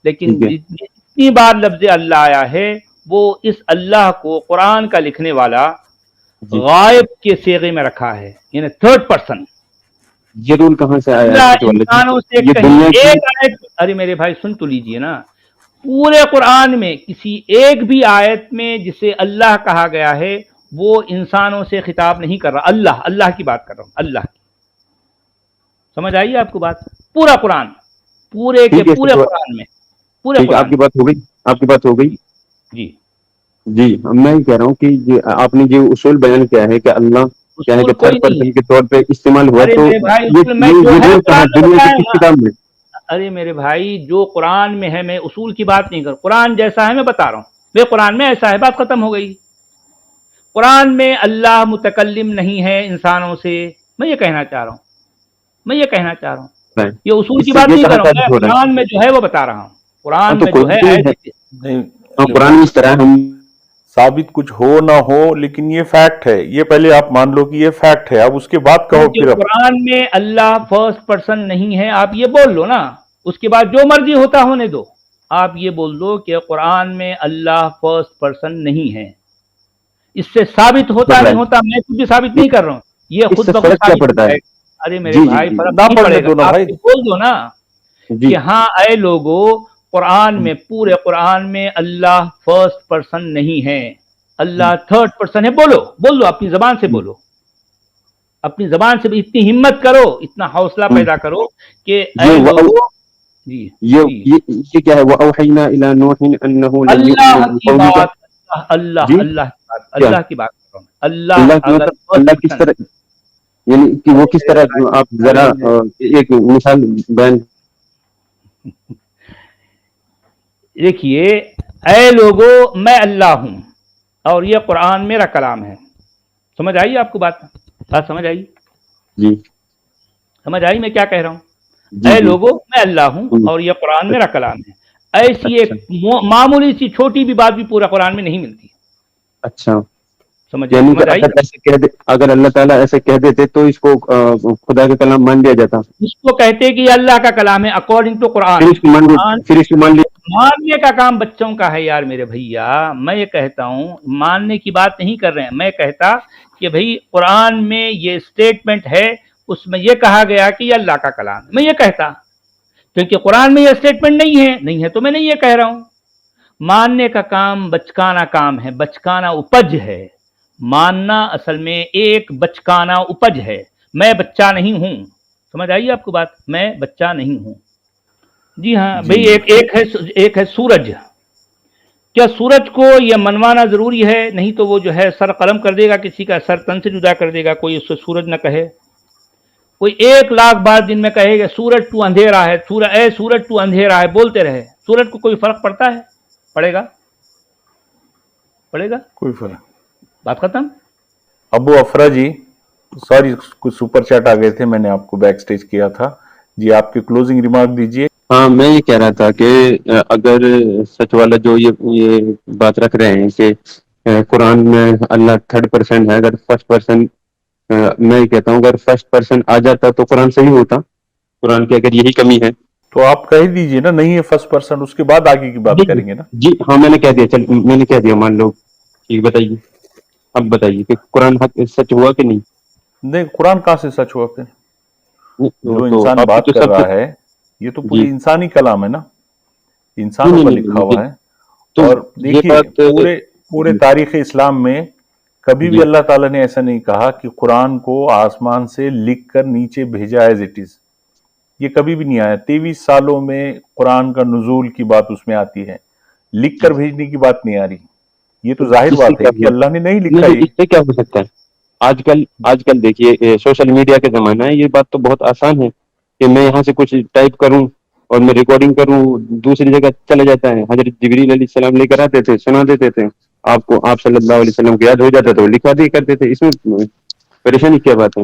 لیکن ٹھیک ہے، جتنی بار لفظ اللہ آیا ہے، وہ اس اللہ کو قرآن کا لکھنے والا جی، غائب کے صیغے میں رکھا ہے، یعنی تھرڈ پرسن۔ یہ رول کہاں سے آیا ہے اللہ فتح اللہ انسانوں سے جی؟ یہ کہیں دنیا کی، ایک آیت، ارے میرے بھائی سن تو لیجئے نا، پورے قرآن میں کسی ایک بھی آیت میں جسے اللہ کہا گیا ہے، وہ انسانوں سے خطاب نہیں کر رہا، اللہ کی بات کر رہا ہوں، اللہ کی۔ سمجھ آئیے آپ کو بات؟ پورا قرآن، پورے کے ٹھیک ہے پورے قرآن میں، پورے ٹھیک ہے، آپ قرآن کی میں۔ بات ہو گئی، آپ کی بات ہو گئی۔ جی۔ جی، میں یہ کہہ رہا ہوں کہ آپ نے جو اصول بیان کیا ہے کہ اللہ کیا ہے کہ उसूल कोई थर्ड नहीं है। पर्सन के तौर पे इस्तेमाल हुआ, अरे तो मेरे भाई, ये उसूल में जो है जरूर कहा कुरान में दुनिया बताया की किस ना। किताब में? अरे मेरे भाई, जो कुरान में है, मैं उसूल की बात नहीं कर, कुरान जैसा है मैं बता रहा हूँ, वे कुरान में ऐसा है, बात खत्म हो गई। कुरान में अल्लाह मुतकल्लिम नहीं है इंसानों से, मैं ये कहना चाह रहा हूँ, मैं ये कहना चाह रहा हूँ, Right. ये उसूल की इससे बात ये नहीं कहा कर रहा हूँ, मैं साबित हो रहा है। कुरान में जो है वो बता रहा हूँ, हाँ, कुरान तो में कोई जो है भी नहीं है। ऐसी नहीं, हाँ, कुरान में इस तरह हम साबित कुछ हो ना हो, लेकिन ये फैक्ट है, ये पहले आप मान लो कि ये फैक्ट है, अब उसके बाद कहो क्योंकि फिर अब। कुरान में अल्लाह फर्स्ट पर्सन नहीं है, आप ये बोल लो ना, उसके बाद जो मर्जी होता होने दो, आप ये बोल दो कि कुरान में अल्लाह फर्स्ट पर्सन नहीं है। इससे साबित होता नहीं होता, मैं कुछ भी साबित नहीं कर रहा हूँ, ये खुद इससे ब खुद फर्क क्या साबित पड़ता होता है? है। अरे मेरे जी जी भाई, जी फर्क ना नहीं पढ़ने पड़ेगा, दो ना आप भाई। ये बोल दो ना जी कि हाँ ऐ लोगों, कुरान में, पूरे कुरान में अल्लाह फर्स्ट पर्सन नहीं है, अल्लाह थर्ड पर्सन है। बोलो, बोल दो, अपनी जबान से बोलो, अपनी जबान से भी इतनी हिम्मत करो, इतना हौसला पैदा करो कि ऐ ये लोगों। जी ये जी, ये क्या है? वअौहैना इला नूहिन अन्नहु लन यु'मिना अल्लाह मिन की कौमिका। बात, अल्लाह जी अल्लाह की बात, क्या? अल्लाह की बात कर रहा हूँ। अल्लाह अल्लाह की अगर मतलब फर्स्ट अल्लाह किस पर्सन, तरह, यानी कि वो अरे किस मेरे तरह, भाई, आप जरा अरे मेरे, एक मिसाल बयान। देखिए, ऐ लोगों, मैं अल्लाह हूं और ये कुरान मेरा कलाम है। समझ आई आपको बात समझ आई? जी समझ आई मैं क्या कह रहा हूं? जी ऐ जी। लोगों, मैं अल्लाह हूं और ये कुरान मेरा कलाम है। ऐसी अच्छा एक मामूली सी छोटी भी बात भी पूरा कुरान में नहीं मिलती। अच्छा, समझ यानी कि समझ आई? अगर ऐसे कह दे, अगर अल्लाह ताला ऐसे कह देते तो इसको खुदा का कलाम मान लिया जाता, इसको कहते हैं कि ये अल्लाह का कलाम है अकॉर्डिंग टू कुरान। फिर इसको मान कुरान फिर इसको मान लिया। मानने का काम बच्चों का है यार मेरे भैया। मैं ये कहता हूँ, मानने की बात नहीं कर रहे हैं, मैं कहता कि भाई कुरान में ये स्टेटमेंट है, उसमें ये कहा गया कि ये अल्लाह का कलाम है, मैं ये कहता। क्योंकि कुरान में ये स्टेटमेंट नहीं है तो मैं नहीं ये कह रहा हूँ। मानने का काम बचकाना काम है, बचकाना उपज है। मानना असल में एक बचकाना उपज है। मैं बच्चा नहीं हूं, समझ आई आपको बात? मैं बच्चा नहीं हूं। जी हाँ जी भाई, एक है सूरज। क्या सूरज को यह मनवाना जरूरी है? नहीं तो वो जो है सर कलम कर देगा, किसी का सर तन से जुदा कर देगा, कोई उससे सूरज न कहे। कोई 1,00,000 बार दिन में कहेगा सूरज तू अंधेरा है, सूरज तू अंधेरा है, बोलते रहे, सूरज को कोई फर्क पड़ता है? पड़ेगा? पड़ेगा? कोई फर्क। बात खत्म। अबू अफरा जी, सॉरी कुछ सुपर चैट आ गए थे, मैंने आपको बैक स्टेज किया था जी, आपके क्लोजिंग रिमार्क दीजिए। हाँ, मैं ये कह रहा था कि अगर सच वाला जो ये बात रख रहे हैं कि कुरान में अल्लाह थर्ड पर्सन है, अगर फर्स्ट पर्सन, मैं ये कहता हूँ अगर फर्स्ट पर्सन आ जाता तो कुरान सही होता। कुरान की अगर यही कमी है तो आप कह दीजिए ना, नहीं है फर्स्ट पर्सन, उसके बाद आगे की बात जी करेंगे ना। जी। हाँ, मैंने कह दिया, चल मैंने कह दिया, मान लो। ठीक, बताइए, अब बताइए कि कुरान सच हुआ कि नहीं? नहीं, कुरान कहाँ से सच हुआ फिर? जो तो इंसान आपकी बात तो कर सब रहा है, ये तो पूरी जी इंसानी कलाम है ना, नहीं इंसानों नहीं का नहीं लिखा नहीं, हुआ है। तो और ये देखिए, बात पूरे पूरे तारीख इस्लाम में कभी भी जी अल्लाह ताला ने ऐसा नहीं कहा कि कुरान को आसमान से लिख कर नीचे भेजा एज इट इज। ये कभी भी नहीं आया। 23 सालों में कुरान का नुजूल की बात उसमें आती है, लिख कर भेजने की बात नहीं आ रही। ये तो जाहिर इससे बात है क्या कि हुआ? अल्लाह ने नहीं नहीं लिखा नहीं, ये। इससे क्या हो सकता है? आजकल देखिए, सोशल मीडिया का जमाना है, ये बात तो बहुत आसान है कि मैं यहाँ से कुछ टाइप करूँ और मैं रिकॉर्डिंग करूँ, दूसरी जगह चला जाता है। हजरत जिब्रील अलैहिस्सलाम लेकर आते थे, सुना देते थे आपको, आप सल्लल्लाहु अलैहि वसल्लम को याद हो जाता तो लिखा दिया करते थे। इसमें परेशानी क्या बात है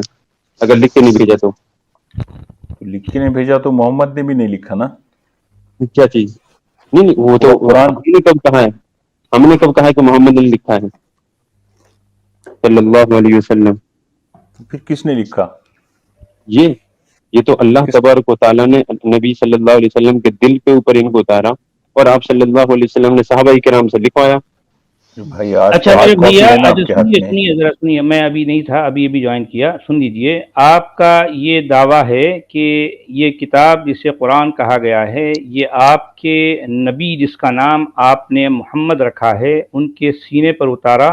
अगर लिख के नहीं भेजा तो? तो लिख के नहीं भेजा तो मोहम्मद ने भी नहीं लिखा ना क्या चीज? नहीं नहीं, वो तो पूरा कुरान। हमने कब कहा है कि मोहम्मद ने लिखा है सल्लल्लाहु अलैहि वसल्लम? फिर किसने लिखा? ये तो अल्लाह किस तबारक व तआला ने नबी सल्लल्लाहु अलैहि वसल्लम के दिल के ऊपर इनको उतारा और आप सल्लल्लाहु अलैहि वसल्लम ने सहाबा किराम से लिखवाया। भाई, आज अच्छा तो मेरे हार्ड कॉपी भैया, है ना अच्छा आपके हाथ सुनिए में। सुनिए जरा सुनिए, मैं अभी नहीं था, अभी अभी ज्वाइन किया। सुन लीजिए, आपका ये दावा है कि ये किताब जिसे कुरान कहा गया है, ये आपके नबी जिसका नाम आपने मोहम्मद रखा है उनके सीने पर उतारा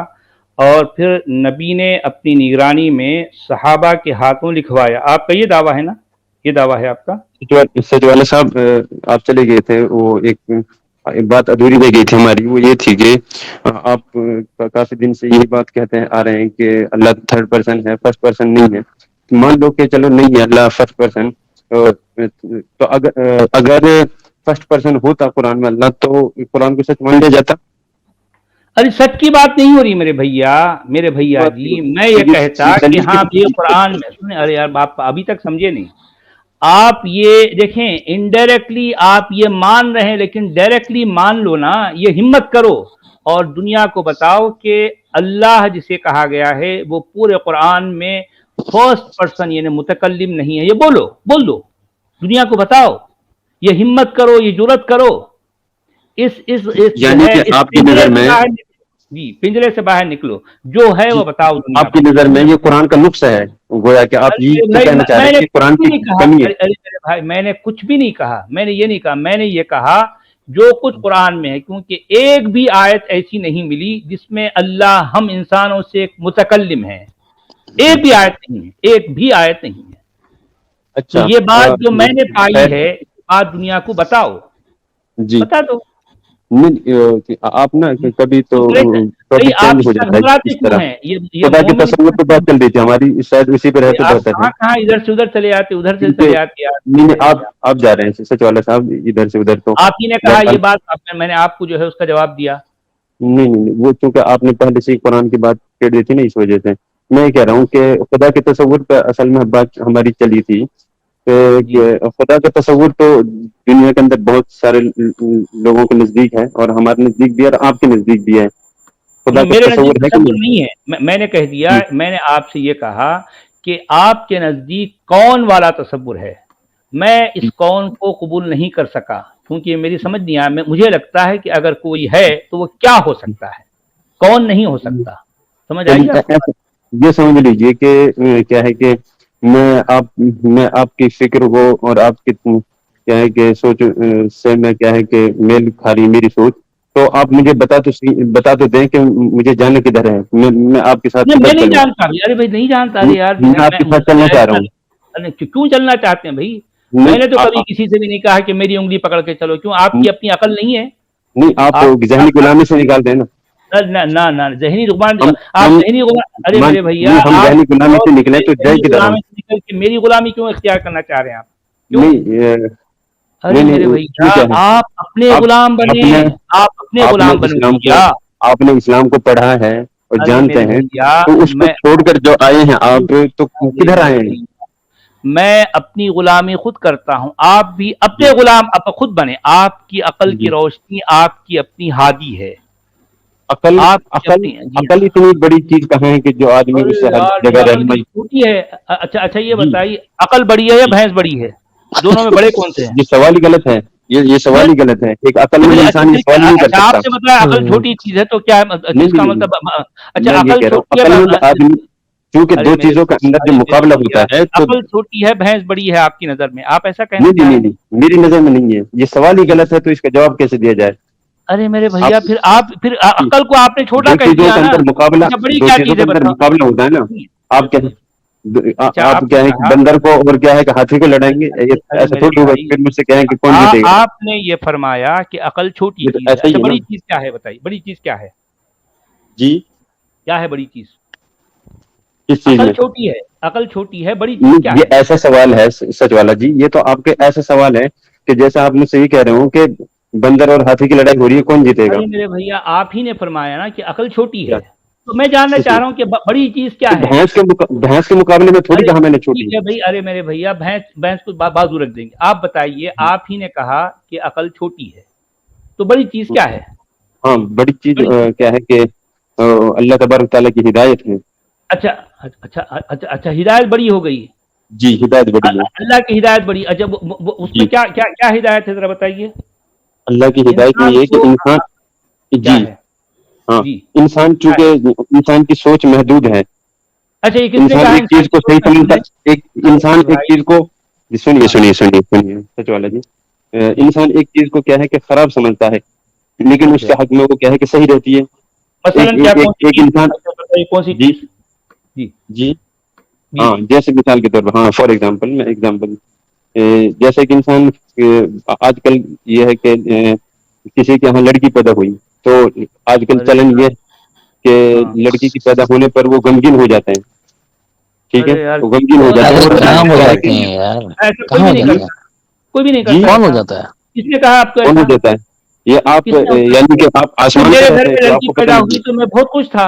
और फिर नबी ने अपनी निगरानी में सहाबा के हाथों लिखवाया। आपका ये दावा है ना? ये दावा है आपका? सच वाले साहब, आप चले गए थे, वो एक بات ادھوری رہ گئی تھی ہماری، وہ یہ تھی کہ آپ کافی دن سے یہی بات کہتے ہیں آ رہے ہیں کہ اللہ تھرڈ پرسن ہے، فرسٹ پرسن نہیں ہے. مان لو کہ چلو نہیں ہے اللہ فرسٹ پرسن، تو اگر فرسٹ پرسن ہوتا قرآن میں اللہ، تو قرآن کو سچ مان لیا جاتا. ارے سچ کی بات نہیں ہو رہی میرے بھیا جی. میں یہ کہتا کہ ہاں یہ قرآن میں سنیں، ارے یار آپ ابھی تک سمجھے نہیں. آپ یہ دیکھیں انڈائریکٹلی آپ یہ مان رہے ہیں، لیکن ڈائریکٹلی مان لو نا. یہ ہمت کرو اور دنیا کو بتاؤ کہ اللہ جسے کہا گیا ہے وہ پورے قرآن میں فرسٹ پرسن یعنی متکلم نہیں ہے. یہ بول دو دنیا کو بتاؤ. یہ ہمت کرو، یہ جرت کرو. یعنی کہ آپ کی نظر میں جی پنجرے سے باہر نکلو، جو ہے وہ بتاؤ دنیا آپ کی نظر میں یہ قرآن کا نقص ہے، گویا کہ آپ یہ کہنا چاہ رہے ہیں کہ قرآن کی کمی ہے. ارے میرے بھائی میں نے کچھ بھی نہیں کہا، میں نے یہ نہیں کہا. میں نے یہ کہا جو کچھ قرآن میں ہے، کیونکہ ایک بھی آیت ایسی نہیں ملی جس میں اللہ ہم انسانوں سے ایک متکلم ہے. ایک بھی آیت نہیں ہے، ایک بھی آیت نہیں ہے. اچھا یہ بات جو میں نے پائی ہے بات دنیا کو بتاؤ. جی بتا دو. آپ نا کبھی تو ٹاپک آپ چینج ہو جاتا ہے اس طرح. خدا کے مومن تصور پہ بات چل رہی تھی ہماری، شاید اسی پہ رہتے آپ بہتر ہے. کہاں ادھر سے ادھر چلے آتے، ادھر سے چلے آتے. نہیں آپ جا رہے ہیں سچ والا صاحب ادھر سے ادھر. تو آپ ہی نے کہا یہ بات، میں نے آپ کو جو ہے اس کا جواب دیا. نہیں وہ چونکہ آپ نے پہلے سے ہی قرآن کی بات کر دی تھی نا، اس وجہ سے میں یہ کہہ رہا ہوں کہ خدا کے تصور پہ اصل میں بات ہماری چلی تھی. جی خدا کا تصور تو دنیا کے اندر بہت سارے لوگوں کے نزدیک ہے، اور ہمارے نزدیک بھی ہے اور آپ کے نزدیک بھی ہے. خدا کا میرے نزدیک تصور ہے کہ تصور نہیں ہے. میں نے کہہ دیا، میں نے آپ سے یہ کہا کہ آپ کے نزدیک کون والا تصور ہے. میں اس کون کو قبول نہیں کر سکا کیونکہ میری سمجھ نہیں آیا. مجھے لگتا ہے کہ اگر کوئی ہے تو وہ کیا ہو سکتا ہے، کون نہیں ہو سکتا. سمجھ آئی آپ کو؟ یہ سمجھ لیجئے کہ کیا ہے کہ میں آپ کی فکر کو اور آپ کی کیا ہے کہ سوچ سے میں کیا ہے کہ میل کھا رہی میری سوچ. تو آپ مجھے بتا تو دیں کہ مجھے جانا کدھر ہے. میں آپ کے ساتھ میں کدھر نہیں چلوں. جانتا. ارے بھائی نہیں جانتا. ارے یار میں آپ کے ساتھ چلنا چاہ رہا ہوں. کیوں چلنا چاہتے ہیں بھائی؟ نہیں میں نے تو کبھی کسی سے بھی نہیں کہا کہ میری انگلی پکڑ کے چلو. کیوں آپ کی اپنی عقل نہیں ہے؟ نہیں آپ ذہنی غلامی سے نکال دیں نا. نہ ذہنی غلامی. ہم آپ ہم ذہنی غلامی. ارے میرے بھیا ہم آپ ذہنی غلامی سے نکلیں تو جائے ذہنی کدھر ہم. غلامی سے نکل کے میری غلامی کیوں اختیار کرنا چاہ رہے ہیں آپ؟ کیوں؟ نہیں ارے میرے بھیا آپ اپنے غلام بنے، آپ اپنے غلام بنے بھیا. آپ نے اسلام کو پڑھا ہے اور ارے جانتے میرے ہیں، بھیا تو اس کو میں چھوڑ کر جو آئے ہیں آپ تو کدھر آئے ہیں؟ میں اپنی غلامی خود کرتا ہوں. آپ بھی اپنے غلام خود بنے. آپ کی عقل کی روشنی آپ کی اپنی ہادی ہے. عقل اتنی بڑی چیز کہاں ہے کہ جو آدمی اس سے ہر جگہ رہنمائی. چھوٹی ہے. اچھا یہ بتائیے عقل بڑی ہے یا بھینس بڑی ہے؟ دونوں میں بڑے کون سے ہیں؟ یہ سوال ہی غلط ہے. یہ سوال ہی غلط ہے. ایک عقل مند انسان یہ سوال نہیں کر اچھا سکتا. آپ نے بتایا عقل چھوٹی چیز ہے تو کیا اس کا مطلب؟ اچھا میں یہ عقل کہہ رہا ہوں چھوٹی عقل مند ہے. آدمی چونکہ ارے دو میرے چیزوں کا اندر جو مقابلہ ہوتا ہے تو عقل چھوٹی ہے بھینس بڑی ہے آپ کی نظر میں، آپ ایسا کہنا نہیں چاہ رہے نہیں ہیں؟ نہیں میری نظر میں نہیں ہے. یہ سوال ہی غلط ہے تو اس کا جواب کیسے دیا جائے؟ ارے میرے بھیا پھر عقل کو آپ نے چھوٹا دو کہہ چیزوں دیا کے نا. اندر مقابلہ اچھا بڑی دو کیا چیزوں چیز کے ہے اندر بتاؤ. مقابلہ ہوتا ہے نا. آپ کیا اچھا آپ آپ نے کیا ہے کہ کہا بندر کو اور کیا ہے کہ ہاتھی کو لڑائیں گے؟ ارے ایسا میرے تھوڑی ہوگا بھائی پھر مجھ سے کہیں کہ کون جیتے گا. آپ نے یہ فرمایا کہ عقل چھوٹی یہ تو چیز ہے. ایسا ہی اچھا ہے نا. بڑی چیز کیا ہے بتائیے؟ بڑی چیز کیا ہے؟ جی کیا ہے بڑی چیز؟ کس چیز عقل میں؟ چھوٹی ہے، عقل چھوٹی ہے، بڑی چیز کیا ہے؟ یہ ایسا سوال ہے سچ والا جی. یہ تو آپ کے ایسا سوال ہے کہ جیسا آپ مجھ سے یہ کہہ رہے ہوں کہ بندر اور ہاتھی کی لڑائی ہو رہی ہے، کون جیتے گا؟ ارے میرے بھیا آپ ہی نے فرمایا نا کہ عقل چھوٹی ہے، تو میں جاننا چاہ رہا ہوں کہ بڑی چیز کیا ہے؟ بھینس کے مقابلے میں تھوڑی ارے کہا میں نے چھوٹی. ٹھیک ہے بھائی. ارے میرے بھیا بھینس کو بازو رکھ دیں گے. آپ بتائیے، آپ ہی نے کہا کہ عقل چھوٹی ہے تو بڑی چیز کیا ہے؟ ہاں بڑی چیز کیا ہے کہ اللہ تبارک تعالیٰ کی ہدایت ہے. اچھا اچھا اچھا اچھا ہدایت بڑی ہو گئی. جی ہدایت بڑی ہے. اللہ کی ہدایت بڑی. اچھا اس میں جی کیا کیا کیا ہدایت ہے ذرا بتائیے. اللہ کی ہدایت میں انسان یہ ہے کہ کو انسان کیا جی ہے؟ ہاں جی انسان کیا ہے؟ چونکہ انسان کی سوچ محدود ہے. اچھا یہ کس نے انسان کہا ایک چیز کو کی صحیح سوچ محدود سمجھتا ہے؟ انسان ارے ایک بھائی چیز کو سنیے ہاں سنیے سنیے سنیے سچ والا جی. جی انسان ایک چیز کو کیا ہے کہ خراب سمجھتا ہے، لیکن اس اچھا کے حق میں وہ کیا ہے کہ صحیح رہتی ہے. مثلاً کیا کون سی ایک چیز؟ انسان اچھا بتائیے کون سی جی چیز؟ جی جی جی ہاں جیسے مثال کے طور پر ہاں فار ایگزامپل جیسے کہ انسان آج کل یہ ہے کہ किसी के यहाँ लड़की पैदा हुई तो आजकल चलन ये कि लड़की की पैदा होने पर वो गमगीन हो जाते हैं, ठीक है, वो गमगीन हो जाते हैं और कहाँ हो क्या है जाते कि हैं यार, ऐसा कोई कहाँ भी हो नहीं जाते करता, हैं, कोई भी नहीं जी करता कौन हो ऐसा। जाता है? किसने कहा आपको कौन हो ऐसा? जाता है? ये आप किसने? यानी कि आप आसमान मेरे पे घर रहते में हैं तो लड़की आपको पैदा पता हुई नहीं। तो मैं बहुत खुश था।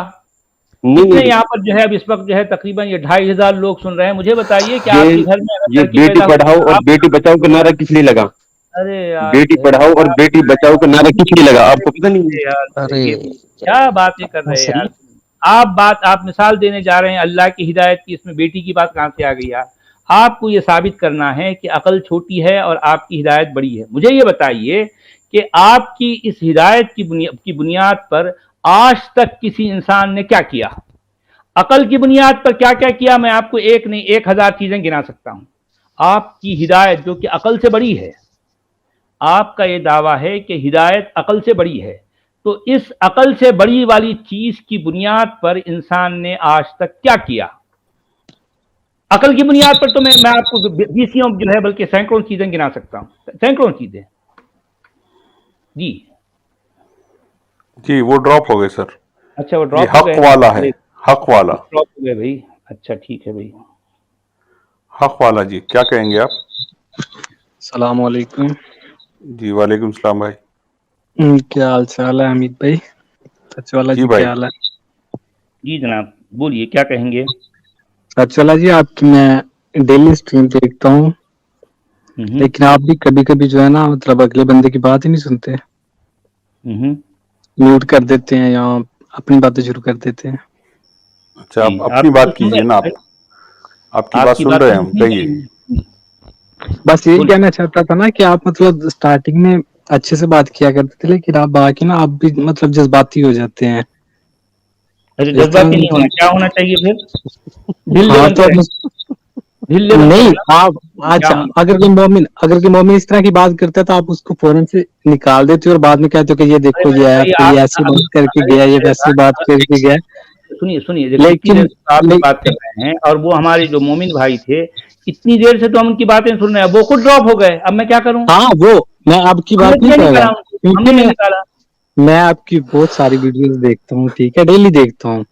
नहीं कितने नहीं, यहाँ पर जो है अब इस वक्त जो है तकरीबन ये 2,500 लोग सुन रहे हैं, मुझे बताइए कि ये आपके घर में अगर ये लड़की बेटी पैदा हुई पढ़ाओ तो और आप, बेटी बचाओ का नारा किस लिए लगा? अरे यार बेटी जो है, पढ़ाओ और आप बेटी बचाओ का नारा किस लिए लगा? आपको पता नहीं है? अरे यार अरे ये क्या बातें कर रहे हैं यार आप मिसाल देने जा रहे हैं अल्लाह की हिदायत की, इसमें बेटी की बात कहाँ से आ गई यार? आपको ये साबित करना है कि अकल छोटी है और आपकी हिदायत बड़ी है। मुझे ये बताइए कि आपकी इस हिदायत की बुनियाद पर आज तक किसी इंसान ने क्या किया? अकल की बुनियाद पर क्या क्या किया? मैं आपको एक नहीं 1,000 चीजें गिना सकता हूं। आपकी हिदायत जो कि अकल से बड़ी है, आपका ये दावा है कि हिदायत अकल से बड़ी है, तो इस अकल से बड़ी वाली चीज की बुनियाद पर इंसान ने आज तक क्या किया? अकल की बुनियाद पर तो मैं आपको बीसियों जो है बल्कि सैकड़ों चीजें गिना सकता हूं, सैकड़ों चीजें। जी जी वो ड्रॉप हो गए सर। अच्छा, वो ये ड्रॉप हो हक गए? वाला है, हक वाला, ड्रॉप हो गए भाई। अच्छा ठीक है भाई। हक वाला जी क्या कहेंगे आप? सलाम वालेकुम। जी वालेकुम सलाम भाई। क्या हाल चाल है अमित भाई? सचवाला जी जी भाई। क्या हाल है? जी जनाब बोलिए क्या कहेंगे? सचवाला जी आपकी मैं डेली स्ट्रीम देखता हूँ, लेकिन आप भी कभी कभी जो है ना मतलब अगले बंदे की बात ही नहीं सुनते, म्यूट कर देते हैं या अपनी बातें शुरू कर देते हैं। अच्छा आप जी, अपनी आप बात तो सुन कीजिए रहे ना, हैं, आपकी बात सुन रहे हैं हम, कहिए। बस यही बोलिए। कहना चाहता था ना कि आप मतलब स्टार्टिंग में अच्छे से बात किया करते थे, लेकिन आप बाकी ना आप भी मतलब जज्बाती हो जाते हैं। अरे इस तरह जज्बाती नहीं होना, मतलब क्या होना चाहिए फिर? ढीले हाँ बनते तो रहे, ढीले बनते नहीं रहना। आप अच्छा क्या? अगर कोई मोमिन इस तरह की बात करता है तो आप उसको फौरन से निकाल देते हो और बाद में कहते हो कि ये देखो अरे ये आया भाई तो ये आप ऐसी बात करके अरे गया, ये मेरे वैसी बात भाई, करके गया। सुनिए सुनिए, देखिए कितनी देर लेकिन से आप बात कर रहे हैं और वो हमारे जो मोमिन भाई थे इतनी देर से तो हम उनकी बातें सुन रहे हैं, वो खुद ड्रॉप हो गए। अब मैं क्या करूं? हाँ वो मैं आपकी हमने बात तो नहीं नहीं कर रहा निकाला उनको, क्योंकि हमने नहीं निकाला। मैं आपकी बहुत सारी वीडियोस देखता हूँ, ठीक है, डेली देखता हूँ, ओ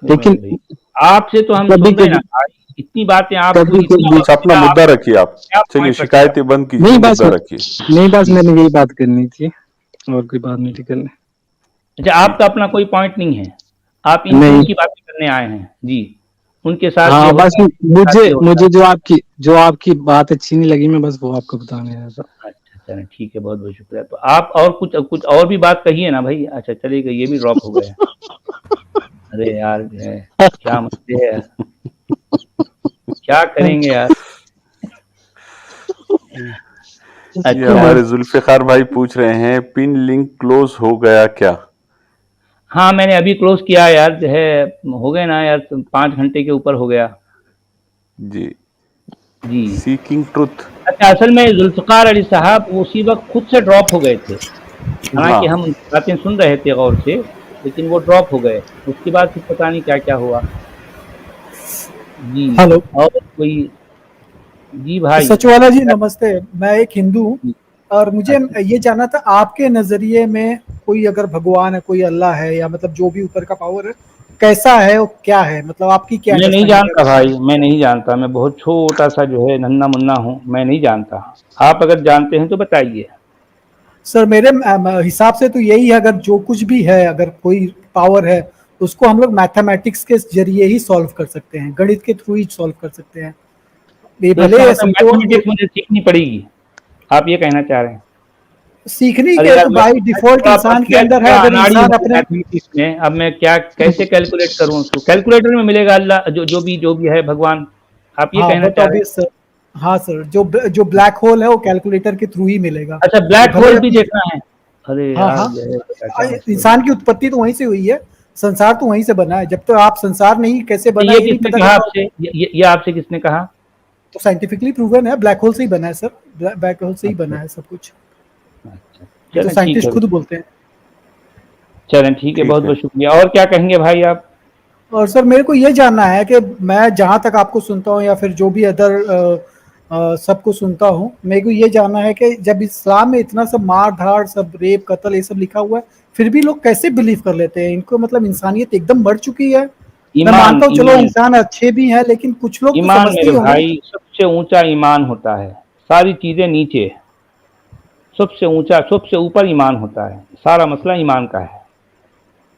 मेरे लेकिन भाई, आपसे तो हम कभी सुन रहे हैं ना कभी भाई, इतनी बातें आप कभी इतना कभी अच्छा अपना क्या मुद्दा रखिए आप, क्या चलिए पॉइंट रखिए? शिकायतें बंद कीजिए, नहीं बस मुद्दा रखिए। नहीं बस मैंने यही बात करनी थी और कोई बात नहीं थी करनी। अच्छा आपका अपना कोई पॉइंट नहीं है, आप नहीं इनकी बातें करने आए हैं जी, उनके साथ ये हाँ होता बस है, उनके साथ ये होता मुझे जो आपकी बात अच्छी नहीं लगी, मैं बस वो आपको बताने आया था। है। अच्छा चलें ठीक है, बहुत बहुत शुक्रिया। तो आप और कुछ और भी बात कहिए ना भाई। अच्छा चलिएगा, ये भी ड्रॉप हो गया। अरे यार जो है क्या मसले है, क्या करेंगे यार। ये अच्छा हमारे जुल्फिकार भाई पूछ रहे हैं पिन लिंक क्लोज हो गया क्या? हाँ मैंने अभी क्लोज किया यार, जो है हो गए ना यार 5 घंटे के ऊपर हो गया जी जी। Seeking truth. अच्छा असल में जुल्फिकार अली साहब उसी वक्त खुद से ड्रॉप हो गए थे, हालांकि हाँ हम बातें सुन रहे थे गौर से, लेकिन वो ड्रॉप हो गए। उसके बाद फिर पता नहीं क्या क्या हुआ जी। हेलो और कोई? जी भाई। सचवाला जी नमस्ते। मैं एक हिंदू हूँ जी, और मुझे अच्छा। ये जानना था आपके नजरिए में कोई अगर भगवान है, कोई अल्लाह है या मतलब जो भी ऊपर का पावर है, कैसा है और क्या है, मतलब आपकी क्या मैं नहीं अंडरस्टैंडिंग जानता है? भाई, मैं नहीं जानता, मैं बहुत छोटा सा जो है नन्ना मुन्ना हूँ, मैं नहीं जानता। आप अगर जानते हैं तो बताइए। सर मेरे हिसाब से तो यही है, अगर जो कुछ भी है, अगर कोई पावर है, उसको हम लोग मैथमेटिक्स के जरिए ही सॉल्व कर सकते हैं, गणित के थ्रू ही सॉल्व कर सकते हैं। ये तो इसका भले मतलब समझो मैथमेटिक्स मुझे सीखनी पड़ेगी, आप ये कहना चाह रहे हैं? सीखनी अरे के यार तो बाई डिफॉल्ट इंसान के अंदर है, अगर अनाड़ी इंसान हूँ अपने मैथमेटिक्स में। अब मैं क्या कैसे कैलकुलेट करूँ उसको? कैलकुलेटर में मिलेगा अल्लाह जो भी है भगवान, आप ये हाँ कहना वो तो चाह रहे हैं? Obvious sir. हाँ सर, जो ब्लैक होल है वो कैलकुलेटर के थ्रू ही मिलेगा। अच्छा वो ब्लैक भले होल भी अपनी देखना है? अरे हाँ यार हाँ, जो है क्या मसला है। इंसान की उत्पत्ति तो वहीं से हुई है, संसार तो वहीं से बना है। जब तक आप संसार नहीं कैसे तो बना ये ये नहीं किसने पता कहा कर आपसे? पाओगे। ये आपसे किसने कहा? तो साइंटिफिकली प्रूवन है, ब्लैक होल से ही बना है सर, ब्लैक होल से ही अच्छा बना है सब कुछ। अच्छा, ये तो चलें ठीक साइंटिस्ट है, खुद बोलते हैं। चलें ठीक है, ठीक बहुत है। बहुत शुक्रिया। और क्या कहेंगे भाई आप? और सर मेरे को ये जानना है कि मैं जहाँ तक आपको सुनता हूँ या फिर जो भी अदर सबको सुनता हूँ। मेरे को ये जानना है कि जब इस्लाम में इतना सब मार धाड़, सब रेप कत्ल ये सब लिखा हुआ है, फिर भी लोग कैसे बिलीव कर लेते हैं? इनको मतलब इंसानियत एकदम बढ़ चुकी है। मैं ईमान मानता हूँ चलो ईमान इंसान अच्छे भी हैं, लेकिन कुछ लोग तो ईमान समझते मेरे ही होंगे। भाई, सबसे ऊंचा ईमान होता है, सारी चीजें नीचे, सबसे ऊंचा सबसे ऊपर ईमान होता है। सारा मसला ईमान का है,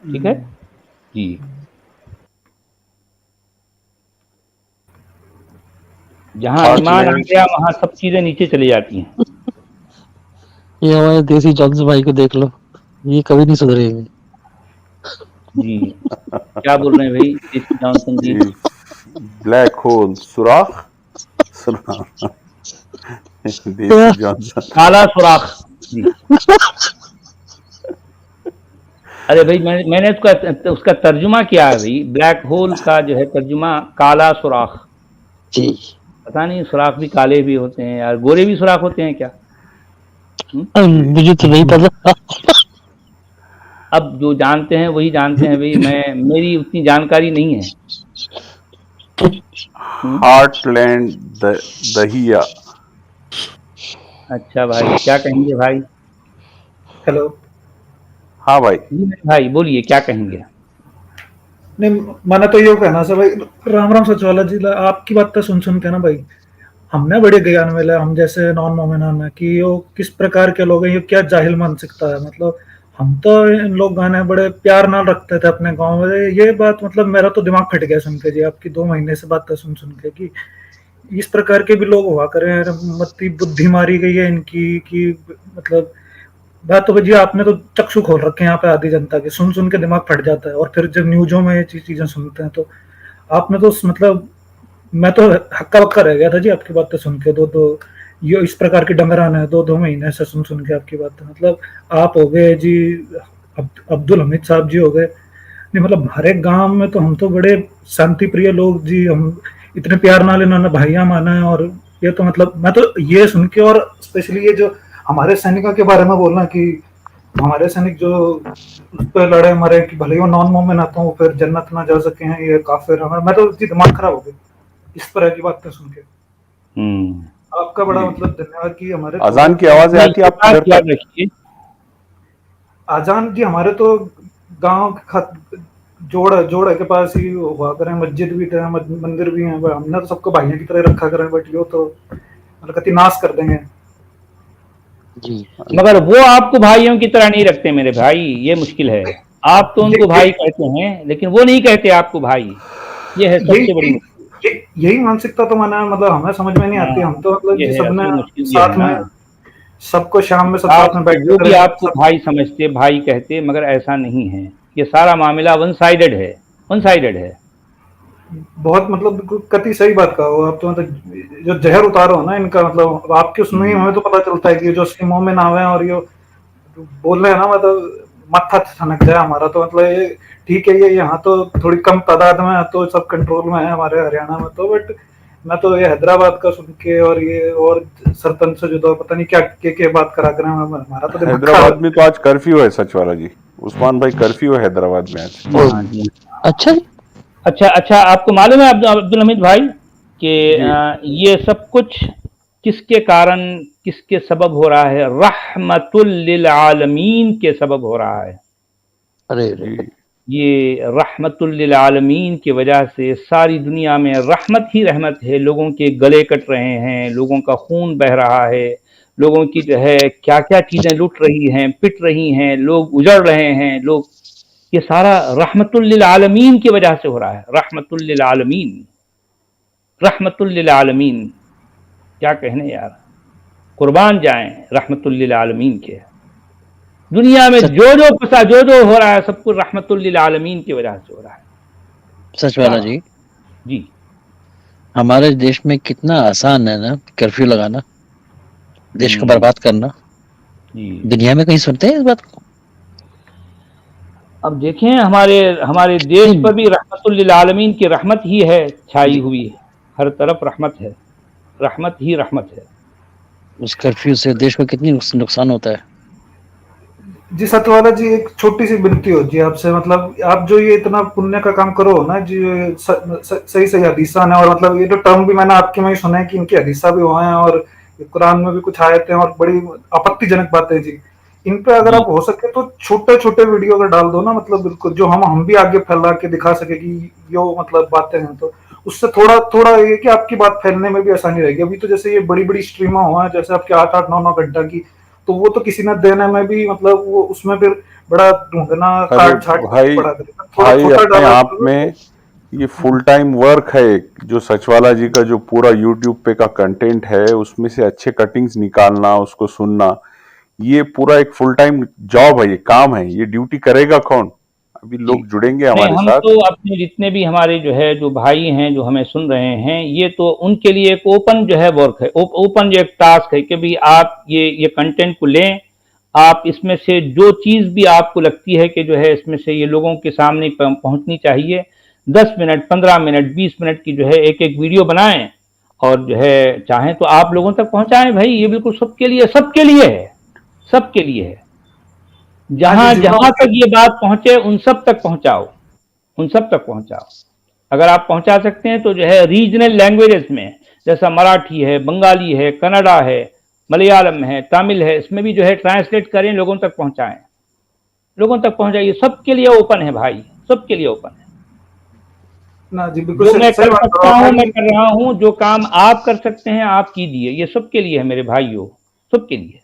ठीक है जी। जहाँ ईमान आ Heartland गया वहाँ सब चीजें नीचे चली जाती हैं। ये हमारे देसी जॉनसन भाई को देख लो, ये कभी नहीं सुधरेंगे। जी क्या बोल रहे हैं भाई देसी जॉनसन जी? ब्लैक होल, सुराख सुराख देसी जॉनसन। काला सुराख जी। अरे भाई मैंने उसका तर्जुमा किया है भाई, ब्लैक होल का जो है तर्जुमा काला सुराख। जी पता नहीं सुराख भी काले भी होते हैं यार, गोरे भी सुराख होते हैं क्या? मुझे तो नहीं पता। अब जो जानते हैं वही जानते हैं भाई, मेरी उतनी जानकारी नहीं है। हार्टलैंड दहिया। अच्छा भाई क्या कहेंगे भाई? हेलो। हाँ भाई। जी मेरे भाई बोलिए क्या कहेंगे? नहीं, मैंने तो ये कहना सर भाई, राम राम सचवाला जी, आपकी बात तो सुन के ना भाई, हमने बड़े ज्ञान मिले, हम जैसे नॉन मोमिनान है कि यो किस प्रकार के लोग हैं, ये क्या जाहिल मानसिकता है। मतलब हम तो इन लोग गाने बड़े प्यार नाल रखते थे अपने गांव में। ये बात मतलब मेरा तो दिमाग फट गया सुन के जी, आपकी 2 महीने से बात सुन के कि इस प्रकार के भी लोग हुआ करें। मत्ती बुद्धि मारी गई है इनकी कि मतलब बात तो जी आपने तो चक्षु खोल रखे हैं यहाँ पे आधी जनता के, सुन के दिमाग फट जाता है। और फिर जब न्यूजों में ये चीजें सुनते हैं तो आपने तो मतलब मैं तो हक्का बक्का रह गया था जी आपकी बातें सुन के। दो ये इस प्रकार की डंगरान है 2 महीने से सुन के आपकी बातें। मतलब आप हो गए जी, अब्दुल हमीद साहब जी हो गए, नहीं मतलब हर एक गांव में तो हम तो बड़े शांति प्रिय लोग जी, हम इतने प्यार नाल इन्होंने भाइयां माना है। और ये तो मतलब मैं तो ये सुन के, और स्पेशली ये जो हमारे सैनिकों के बारे में बोलना कि हमारे सैनिक जो उस पर लड़े मरे कि भले वो नॉन मोमेन आता हूँ फिर जन्नत ना जा सके हैं, ये काफिर है, मैं तो दिमाग खराब हो गया इस तरह की बातें सुन के। आपका बड़ा मतलब धन्यवाद कि हमारे अजान की आवाज आती है आपके घर याद तक? रखिए अजान जी हमारे तो गांव जोड़ के पास ही हुआ करें, मस्जिद भी है, मंदिर भी है। हमने तो सबको भाइयों की तरह रखा करें, बट यो तो मतलब कति नाश कर देंगे जी। मगर वो आपको भाइयों की तरह नहीं रखते मेरे भाई, ये मुश्किल है। आप तो उनको भाई कहते हैं लेकिन वो नहीं कहते आपको भाई, ये है सबसे बड़ी मुश्किल। यही मानसिकता तो मैंने मतलब हमें समझ में नहीं आती। हम तो मतलब ये जी है सबने असल मुश्किल, ये साथ है ना। में सबको शाम में सब आप साथ में बैठ वो भी कर आपको भाई समझते, भाई कहते, मगर ऐसा नहीं है। ये सारा मामला वन साइडेड है, वन साइडेड है। बहुत मतलब कति सही बात कहा हो आप तो। मतलब जो जहर उतारो है ना इनका, मतलब आपके सुनने ही हमें तो पता चलता है कि जो उसके मुंह में ना आवे और ये बोल रहे हैं ना, मतलब मत्था ठनक जाए हमारा तो। मतलब ये ठीक है, ये यहाँ तो थोड़ी कम तादाद में है तो सब कंट्रोल में है हमारे हरियाणा में तो, बट मैं तो ये हैदराबाद का सुन के और ये और सरपंच से जो पता नहीं क्या के बात करा कर हमारा तो हैदराबाद में तो आज कर्फ्यू है सचवाला जी, उस्मान भाई कर्फ्यू है हैदराबाद में आज। हाँ जी। अच्छा अच्छा आपको मालूम है अब्दुल हमीद भाई कि ये सब कुछ किसके कारण, किसके सबब हो रहा है? रहमतुल लिल आलमीन के सबब हो रहा है। अरे ये रहमतुल लिल आलमीन की वजह से सारी दुनिया में रहमत ही रहमत है। लोगों के गले कट रहे हैं, लोगों का खून बह रहा है, लोगों की जो है क्या क्या चीजें लुट रही हैं, पिट रही हैं, लोग उजड़ रहे हैं, लोग, ये सारा रहमतुल लिल आलमीन की वजह से हो रहा है। रहमतुल लिल आलमीन, रहमतुल लिल आलमीन, क्या कहने यार, कुर्बान जाएं रहमतुल लिल आलमीन के। दुनिया में जो हो रहा है सब कुछ रहमतुल लिल आलमीन की वजह से हो रहा है। सचवाला जी, जी हमारे देश में कितना आसान है ना कर्फ्यू लगाना, देश को बर्बाद करना। जी दुनिया में कहीं सुनते हैं इस बात को? अब देखें हमारे देश पर भी रहमतुल लिल आलमीन की रहमत ही है छाई हुई, हर तरफ रहमत है, रहमत ही रहमत है। उस कर्फ्यू से देश को कितनी नुकसान होता है। जी सतवाला जी, एक छोटी सी विनती हो जी आपसे, मतलब आप जो ये इतना पुण्य का काम करो ना जी, सही सही हदीसा है, और मतलब ये जो टर्म भी मैंने आपके में ही सुना है कि इनके हदीसा भी हुए हैं, और कुरान में भी कुछ आयत हैं, और बड़ी आपत्तिजनक बातें जी, इन पे अगर जी आप हो सके तो छोटे छोटे वीडियो अगर डाल दो ना, मतलब बिल्कुल जो हम भी आगे फैला के दिखा सके कि यो मतलब बातें हैं, तो उससे थोड़ा थोड़ा ये कि आपकी बात फैलने में भी आसानी रहेगी। अभी तो जैसे ये बड़ी बड़ी स्ट्रीमा हुआ है, जैसे आपके 8-8 9-9 घंटा की, तो वो तो किसी ने देने में भी मतलब वो उसमें फिर बड़ा ढूंढना अरे काट छाट भाई, पड़ा करेगा, थोड़ा भाई छोटा अपने डाला आप करो में तो। ये फुल टाइम वर्क है एक, जो सचवाला जी का जो पूरा यूट्यूब पे का कंटेंट है उसमें से अच्छे कटिंग्स निकालना, उसको सुनना, ये पूरा एक फुल टाइम जॉब है, ये काम है, ये ड्यूटी करेगा कौन? अभी जी लोग जुड़ेंगे नहीं, हमारे हम साथ। तो अपने जितने भी हमारे जो है जो भाई हैं जो हमें सुन रहे हैं, ये तो उनके लिए एक ओपन जो है वर्क है, ओपन जो एक टास्क है कि भाई आप ये कंटेंट को लें, आप इसमें से जो चीज़ भी आपको लगती है कि जो है इसमें से ये लोगों के सामने पहुंचनी चाहिए, 10 मिनट 15 मिनट 20 मिनट की जो है एक एक वीडियो बनाएं, और जो है चाहें तो आप लोगों तक पहुंचाएं। भाई ये बिल्कुल सबके लिए, सबके लिए है, सबके लिए है। हाँ जी जहां जी, जहां तक ये बात पहुंचे उन सब तक पहुंचाओ, उन सब तक पहुंचाओ। अगर आप पहुंचा सकते हैं तो जो है रीजनल लैंग्वेजेस में, जैसा मराठी है, बंगाली है, कन्नड़ा है, मलयालम है, तमिल है, इसमें भी जो है ट्रांसलेट करें, लोगों तक पहुंचाएं, लोगों तक पहुंचाइए। सबके लिए ओपन है भाई, सबके लिए ओपन है। ना जी बिल्कुल जो सही मैं सही कर बात कर सकता रहा हूं हूँ मैं मैं। कर रहा हूं, जो काम आप कर सकते हैं आप कीजिए, ये सबके लिए है मेरे भाइयों, सबके लिए।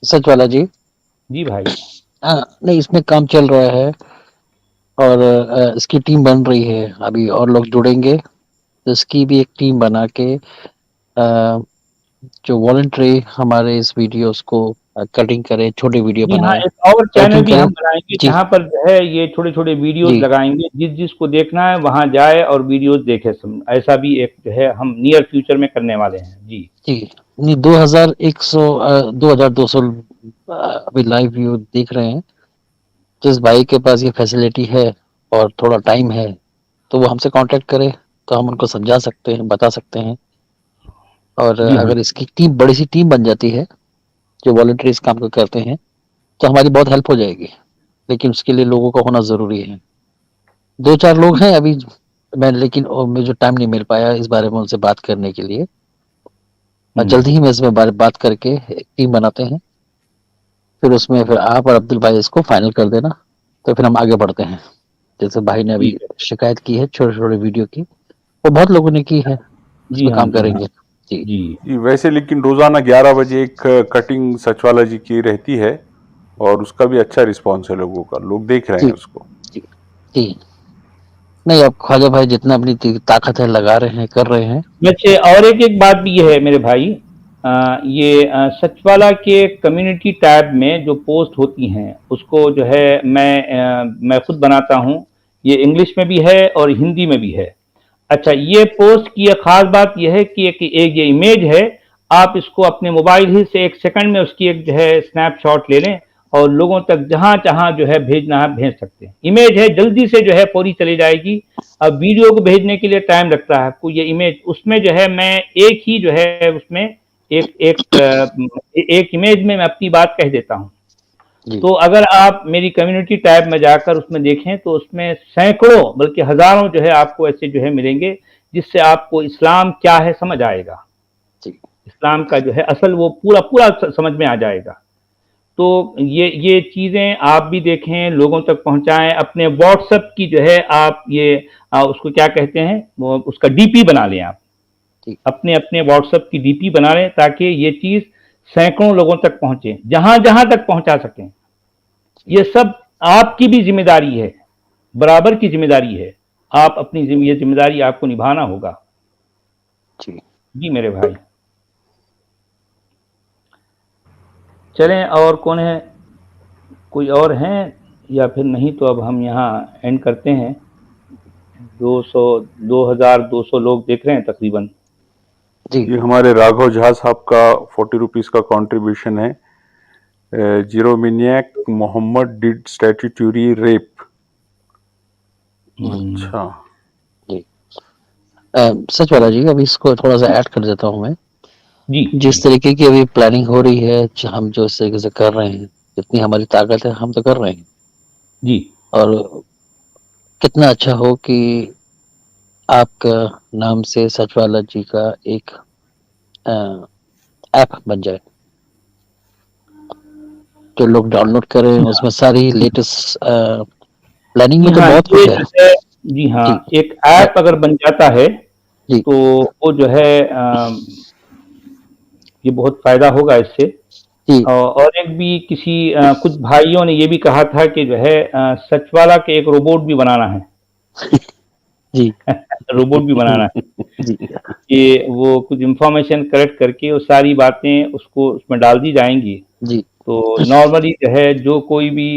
सच वाला जी। जी भाई। हाँ, नहीं इसमें काम चल रहा है और इसकी टीम बन रही है, अभी और लोग जुड़ेंगे तो इसकी भी एक टीम बना के जो वॉलंटरी हमारे इस वीडियोस को कटिंग करे, छोटे वीडियो जी हाँ, बनाए, एक और चैनल एडिटिंग भी करे। हम बनाएंगे जी जहाँ पर जो है ये छोटे छोटे वीडियोस जी लगाएंगे, जिस जिसको देखना है वहां जाए और वीडियोस देखे। ऐसा भी एक जो है हम नियर फ्यूचर में करने वाले हैं जी। जी। नहीं 2100 2200 अभी लाइव व्यू देख रहे हैं। जिस भाई के पास ये फैसिलिटी है और थोड़ा टाइम है तो वो हमसे कांटेक्ट करे, तो हम उनको समझा सकते हैं, बता सकते हैं। और जी हाँ। अगर इसकी टीम बड़ी सी टीम बन जाती है जो वॉलंटरी इस काम को करते हैं तो हमारी बहुत हेल्प हो जाएगी, लेकिन उसके लिए लोगों का होना जरूरी है। 2-4 लोग हैं अभी, मैं लेकिन मुझे टाइम नहीं मिल पाया इस बारे में उनसे बात करने के लिए। जल्दी ही मैं इसमें बात करके एक टीम बनाते हैं, फिर उसमें फिर आप और अब्दुल भाई इसको फाइनल कर देना, तो फिर हम आगे बढ़ते हैं। जैसे भाई ने अभी ठीक है। शिकायत की है छोटे छोटे वीडियो की, वो बहुत लोगों ने की है, जी उसमें हाँ। काम जी हाँ। करेंगे। जी जी जी वैसे लेकिन रोजाना 11 बजे एक कटिंग सचवाला जी की रहती है, और उसका भी अच्छा रिस्पॉन्स है, लोगों का, लोग देख रहे जी हैं उसको। जी जी। नहीं अब ख्वाजा भाई जितना अपनी ताकत है लगा रहे हैं, कर रहे हैं। वैसे और एक बात भी ये है मेरे भाई, ये सचवाला के कम्युनिटी टैब में जो पोस्ट होती हैं उसको जो है मैं खुद बनाता हूँ। ये इंग्लिश में भी है और हिंदी में भी है। अच्छा, ये पोस्ट की एक खास बात यह है कि एक ये इमेज है, आप इसको अपने मोबाइल ही से 1 सेकंड में उसकी एक जो है स्नैपशॉट ले लें और लोगों तक जहां जहां जो है भेजना है भेज सकते हैं। इमेज है, जल्दी से जो है पूरी चली जाएगी। अब वीडियो को भेजने के लिए टाइम लगता है, कोई ये इमेज उसमें जो है मैं एक ही जो है उसमें एक इमेज में मैं अपनी बात कह देता हूँ। जी तो अगर आप मेरी कम्युनिटी टैब में जाकर उसमें देखें तो उसमें सैकड़ों बल्कि हजारों जो है आपको ऐसे जो है मिलेंगे, जिससे आपको इस्लाम क्या है समझ आएगा, जी इस्लाम का जो है असल वो पूरा पूरा समझ में आ जाएगा। तो ये चीज़ें आप भी देखें, लोगों तक पहुंचाएं। अपने व्हाट्सएप की जो है आप ये उसको क्या कहते हैं, वो उसका डीपी बना लें आप, जी अपने अपने व्हाट्सएप की डीपी बना लें ताकि ये चीज़ सैकड़ों लोगों तक पहुंचे, जहां जहां तक पहुंचा सकें। ये सब आपकी भी जिम्मेदारी है, बराबर की जिम्मेदारी है। आप अपनी ये जिम्मेदारी आपको निभाना होगा। जी। जी मेरे भाई, चलें और कौन है, कोई और हैं या फिर नहीं तो अब हम यहाँ एंड करते हैं। 2200 लोग देख रहे हैं तकरीबन। जी ये हमारे राघव झा साहब का 40 रुपीज का कंट्रीब्यूशन है। जीरोमिनियक मोहम्मद डिड स्टैट्यूटरी रेप। अच्छा जी। सच वाला जी, अभी इसको थोड़ा सा ऐड कर देता हूँ मैं। जी जिस तरीके की अभी प्लानिंग हो रही है, हम जो इस तरीके से कर रहे हैं, جتنی ہماری طاقت ہے ہم تو کر رہے ہیں. جی اور کتنا اچھا ہو کہ آپ کا نام سے سچ والا جی کا ایک ایپ بن جائے جو لوگ ڈاؤن لوڈ کریں, اس میں ساری لیٹسٹ پلاننگ جی میں تو ہاں بہت یہ کچھ ہے. جو ہے جی ہاں جی ایک ایپ اگر بن جاتا ہے جی تو وہ جو ہے یہ بہت فائدہ ہوگا اس سے. جی اور ایک بھی کسی کچھ بھائیوں نے یہ بھی کہا تھا کہ جو ہے سچ والا کے ایک روبوٹ بھی بنانا ہے. جی روبوٹ بھی بنانا ہے جی کہ وہ کچھ انفارمیشن کلیکٹ کر کے وہ ساری باتیں اس میں ڈال دی جائیں گی. جی تو نارملی جو ہے جو کوئی بھی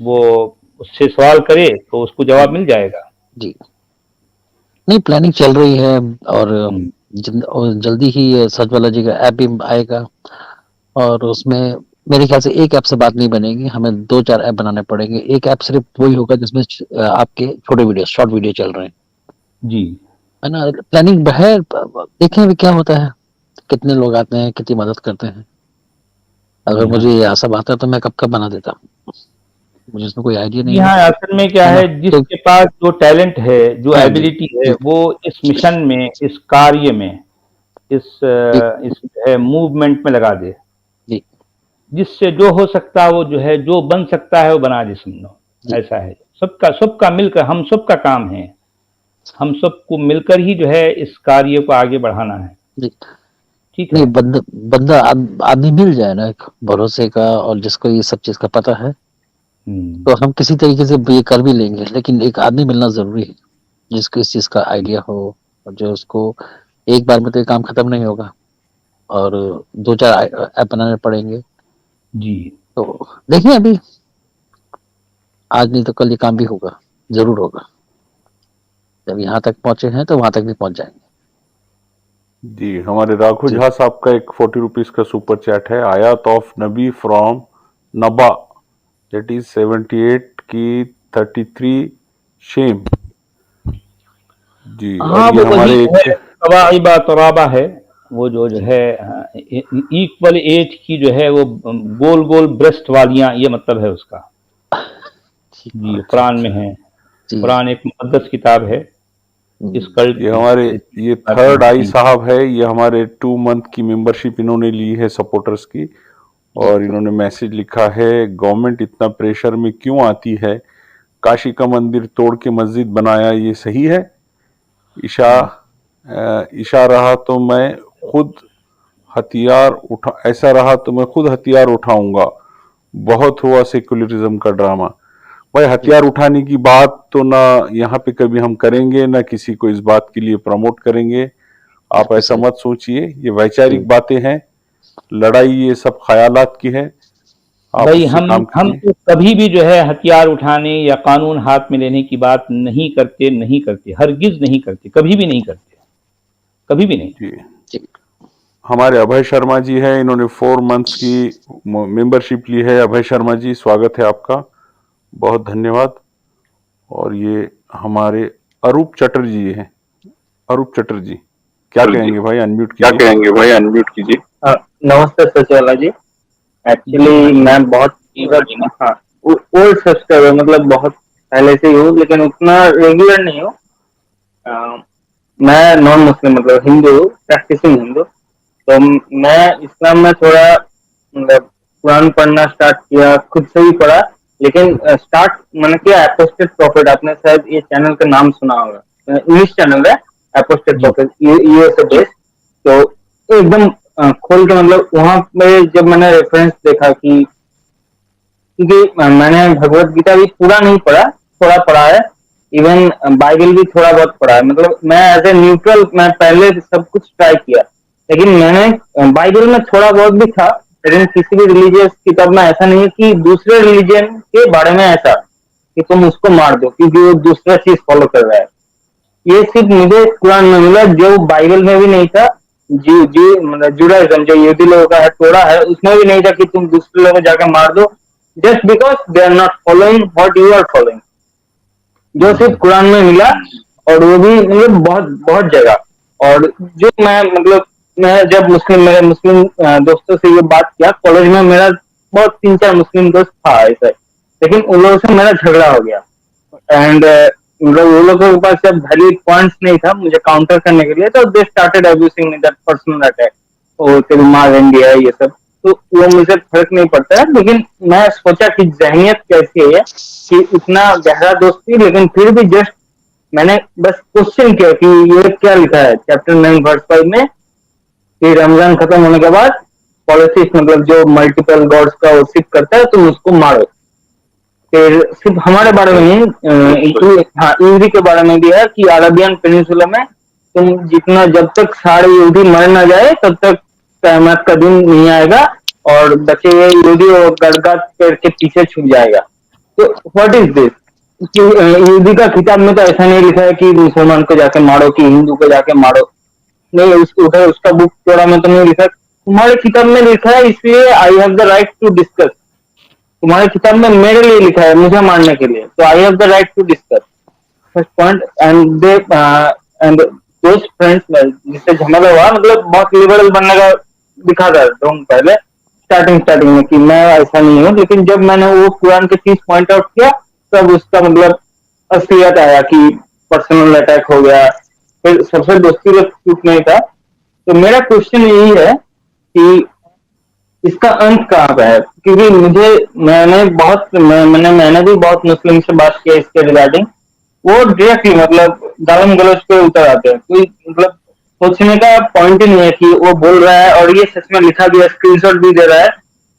وہ اس سے سوال کرے تو اس کو جواب مل جائے گا. جی نہیں, پلاننگ چل رہی ہے اور ہوں. جلدی ہی سچ والا جی کا ایپ بھی آئے گا. اور اس میں میرے خیال سے ایک ایپ سے بات نہیں بنے گی, ہمیں 2-4 ایپ بنانے پڑیں گے. ایک ایپ صرف وہی ہوگا جس میں آپ کے چھوٹے ویڈیو, شارٹ ویڈیو چل رہے ہیں, جی ہے نا. پلاننگ ہے, دیکھیں بھی کیا ہوتا ہے, کتنے لوگ آتے ہیں, کتنی مدد کرتے ہیں. اگر جی ہاں مجھے یہ سب آتا تو میں کب بنا دیتا, مجھے اس میں کوئی آئیڈیا جی نہیں ہاں اصل میں کیا ہے نا. ہے جس تو کے پاس جو ٹیلنٹ ہے, جو ہاں جی ایبلٹی ہے, جی وہ اس مشن میں, اس کاریہ میں, اس جی موومنٹ میں لگا دے. جی جس سے جو ہو سکتا ہے وہ جو ہے, جو بن سکتا ہے وہ بنا دے. سمجھو جی ایسا ہے, سب کا مل کر, ہم سب کا کام ہے, ہم سب کو مل کر ہی جو ہے اس کاریہ کو آگے بڑھانا ہے. جی ٹھیک ہے. نہیں, بندہ آدمی مل جائے نا ایک بھروسے کا, اور جس کو یہ سب چیز کا پتہ ہے, تو ہم کسی طریقے سے یہ کر بھی لیں گے. لیکن ایک آدمی ملنا ضروری ہے جس کو اس چیز کا آئیڈیا ہو, اور جو اس کو ایک بار میں تو یہ کام ختم نہیں ہوگا, اور 2-4 ایپ بنانے پڑیں گے. جی تو دیکھیں, ابھی آج نہیں تو کل یہ کام بھی ہوگا, ضرور ہوگا. جب یہاں تک پہنچے ہیں تو وہاں تک بھی پہنچ جائیں گے. جی, ہمارے راگھو جی جھا صاحب کا ایک 40 روپیز کا سپر چیٹ ہے. آیات آف نبی فرام نبا, دیٹ از 78 کی 33 شیم. جی, اور ہاں یہ وہ وہی ہمارے جو ایک ہے تواعبہ ترابہ ہے, وہ جو ہے ایکول ایج کی جو ہے وہ گول گول برسٹ والیاں, یہ مطلب ہے اس کا. جی اچھا قرآن میں اچھا. ہے. جی قرآن ایک مقدس کتاب ہے. اس کلٹ یہ کی ہمارے یہ تھرڈ آئی جی صاحب ہے, یہ ہمارے 2 منتھ کی ممبرشپ انہوں نے لی ہے سپورٹرز کی, جی اور انہوں نے میسج لکھا ہے, گورنمنٹ اتنا پریشر میں کیوں آتی ہے, کاشی کا مندر توڑ کے مسجد بنایا, یہ صحیح ہے؟ عشاء رہا تو میں خود ہتھیار اٹھاؤں گا. بہت ہوا سیکولرزم کا ڈرامہ. بھائی, جی ہتھیار اٹھانے کی بات تو نہ یہاں پہ کبھی ہم کریں گے, نہ کسی کو اس بات کے لیے پروموٹ کریں گے. آپ بالکل ایسا صحیح. مت سوچئے, یہ جی ویچارک باتیں ہیں. لڑائی یہ سب خیالات کی ہے. آپ بھائی, اس سے ہم کام ہم کیجئے. تو کبھی بھی جو ہے ہتھیار اٹھانے یا قانون ہاتھ میں لینے کی بات نہیں کرتے, ہرگز نہیں کرتے, کبھی بھی نہیں کرتے, کبھی بھی نہیں. جی, جی ہمارے ابھے شرما جی ہیں, انہوں نے 4 منتھس کی ممبرشپ لی ہے. ابھے شرما جی, سواگت ہے آپ کا, بہت دھنیہ واد. اور یہ ہمارے اروپ چٹر جی ہیں. اروپ چٹر جی, کیا کہیں گے بھائی, انمیوٹ کیا کیجئے. کہیں گے بھائی, انمیوٹ کیجئے. نمستے سچ والا جی. جی ہاں ایکچولی جی میں بہت اولڈ سبسکرائبر, مطلب بہت پہلے سے ہی ہوں, لیکن اتنا ریگولر نہیں ہوں. میں نان مسلم, مطلب ہندو ہوں, پریکٹسنگ ہندو. تو میں اسلام میں تھوڑا مطلب قرآن پڑھنا اسٹارٹ کیا, خود سے ہی پڑھا. لیکن اسٹارٹ میں نے کیا اپوسٹڈ پروفٹ, آپ نے شاید یہ چینل کا نام سنا ہوگا, انگلش چینل ہے اپوسٹڈ جی prophet, U S A based. تو ایک دم کھول کے, مطلب وہاں پہ جب میں نے ریفرنس دیکھا کہ, کیونکہ میں نے بھگوت گیتا بھی پورا نہیں پڑھا, تھوڑا پڑھا ہے. ایون بائبل بھی تھوڑا بہت پڑھا ہے. مطلب میں ایز اے نیوٹرل, میں پہلے سب کچھ ٹرائی کیا, لیکن میں نے بائبل میں تھوڑا بہت بھی تھا, لیکن کسی بھی ریلیجیس کتاب میں ایسا نہیں ہے کہ دوسرے ریلیجن کے بارے میں ایسا کہ تم اس کو مار دو کیونکہ وہ دوسرا چیز فالو کر رہا ہے. یہ صرف مجھے قرآن میں ملا, جو بائبل میں بھی نہیں تھا. جی مطلب جوڈائزم جو یہودی لوگوں کا ہے, توڑا ہے, اس میں بھی نہیں تھا کہ تم دوسرے لوگوں کو جا کے مار دو, just because they are not following what you are following. جو صرف قرآن میں ملا, اور وہ بھی مطلب بہت بہت جگہ. اور جو میں مطلب میں جب میرے مسلم دوستوں سے یہ بات کیا, کالج میں میرا बहुत 3-4 मुस्लिम दोस्त था ऐसे, लेकिन उन लोगों से मेरा झगड़ा हो गया एंड मतलब वो लोगों के पास जब वैलिड पॉइंट्स नहीं था मुझे काउंटर करने के लिए, तो they started abusing that personal attack, ओ तेरी माँ गंदी है ये सब। तो वो मुझे फर्क नहीं पड़ता है, लेकिन मैं सोचा कि जहनियत कैसी है कि इतना गहरा दोस्ती, लेकिन फिर भी जस्ट मैंने बस क्वेश्चन किया कि ये क्या लिखा है चैप्टर 9 वर्स 5 में कि रमजान खत्म होने के बाद पॉलिटिक्स मतलब जो मल्टीपल गॉड्स का वर्शिप करता है तुम उसको मारो। फिर सिर्फ हमारे बारे में नहीं, हाँ यूदी के बारे में भी है कि अरबियन पेनिनसुला में तुम जितना जब तक सारे यहूदी मर ना जाए तब तक क़यामत का दिन नहीं आएगा और बचे हुए यहूदी और गड़गा पेड़ के पीछे छुप जाएगा। तो व्हाट इज दिस कि यहूदी का किताब में तो ऐसा नहीं लिखा है कि मुसलमान को जाके मारो कि हिंदू को जाके मारो, नहीं उधर उसका बुक थोड़ा में तो नहीं लिखा, तुम्हारे किताब में लिखा है इसलिए I have the right to discuss, तुम्हारे किताब में मेरे लिए लिखा है मुझे मानने के लिए, तो I have the right to discuss first point. And दोस्त फ्रेंड्स जिससे झमेला हुआ, मतलब बहुत लिबरल बनने का दिखा था पहले स्टार्टिंग में कि मैं ऐसा नहीं हूँ, लेकिन जब मैंने वो कुरान के चीज पॉइंट आउट किया तब उसका मतलब असलियत आया कि पर्सनल अटैक हो गया, फिर सबसे दोस्ती का टूट नहीं था। तो मेरा क्वेश्चन यही है कि इसका अंत कहाँ पे है, क्योंकि मैंने भी बहुत मुस्लिम से बात किया इसके रिगार्डिंग, वो डायरेक्टली मतलब गालम गलौज पे उतर आते हैं, कोई मतलब सोचने का पॉइंट ही नहीं है कि वो बोल रहा है और ये सच में लिखा भी है, स्क्रीनशॉट भी दे रहा है,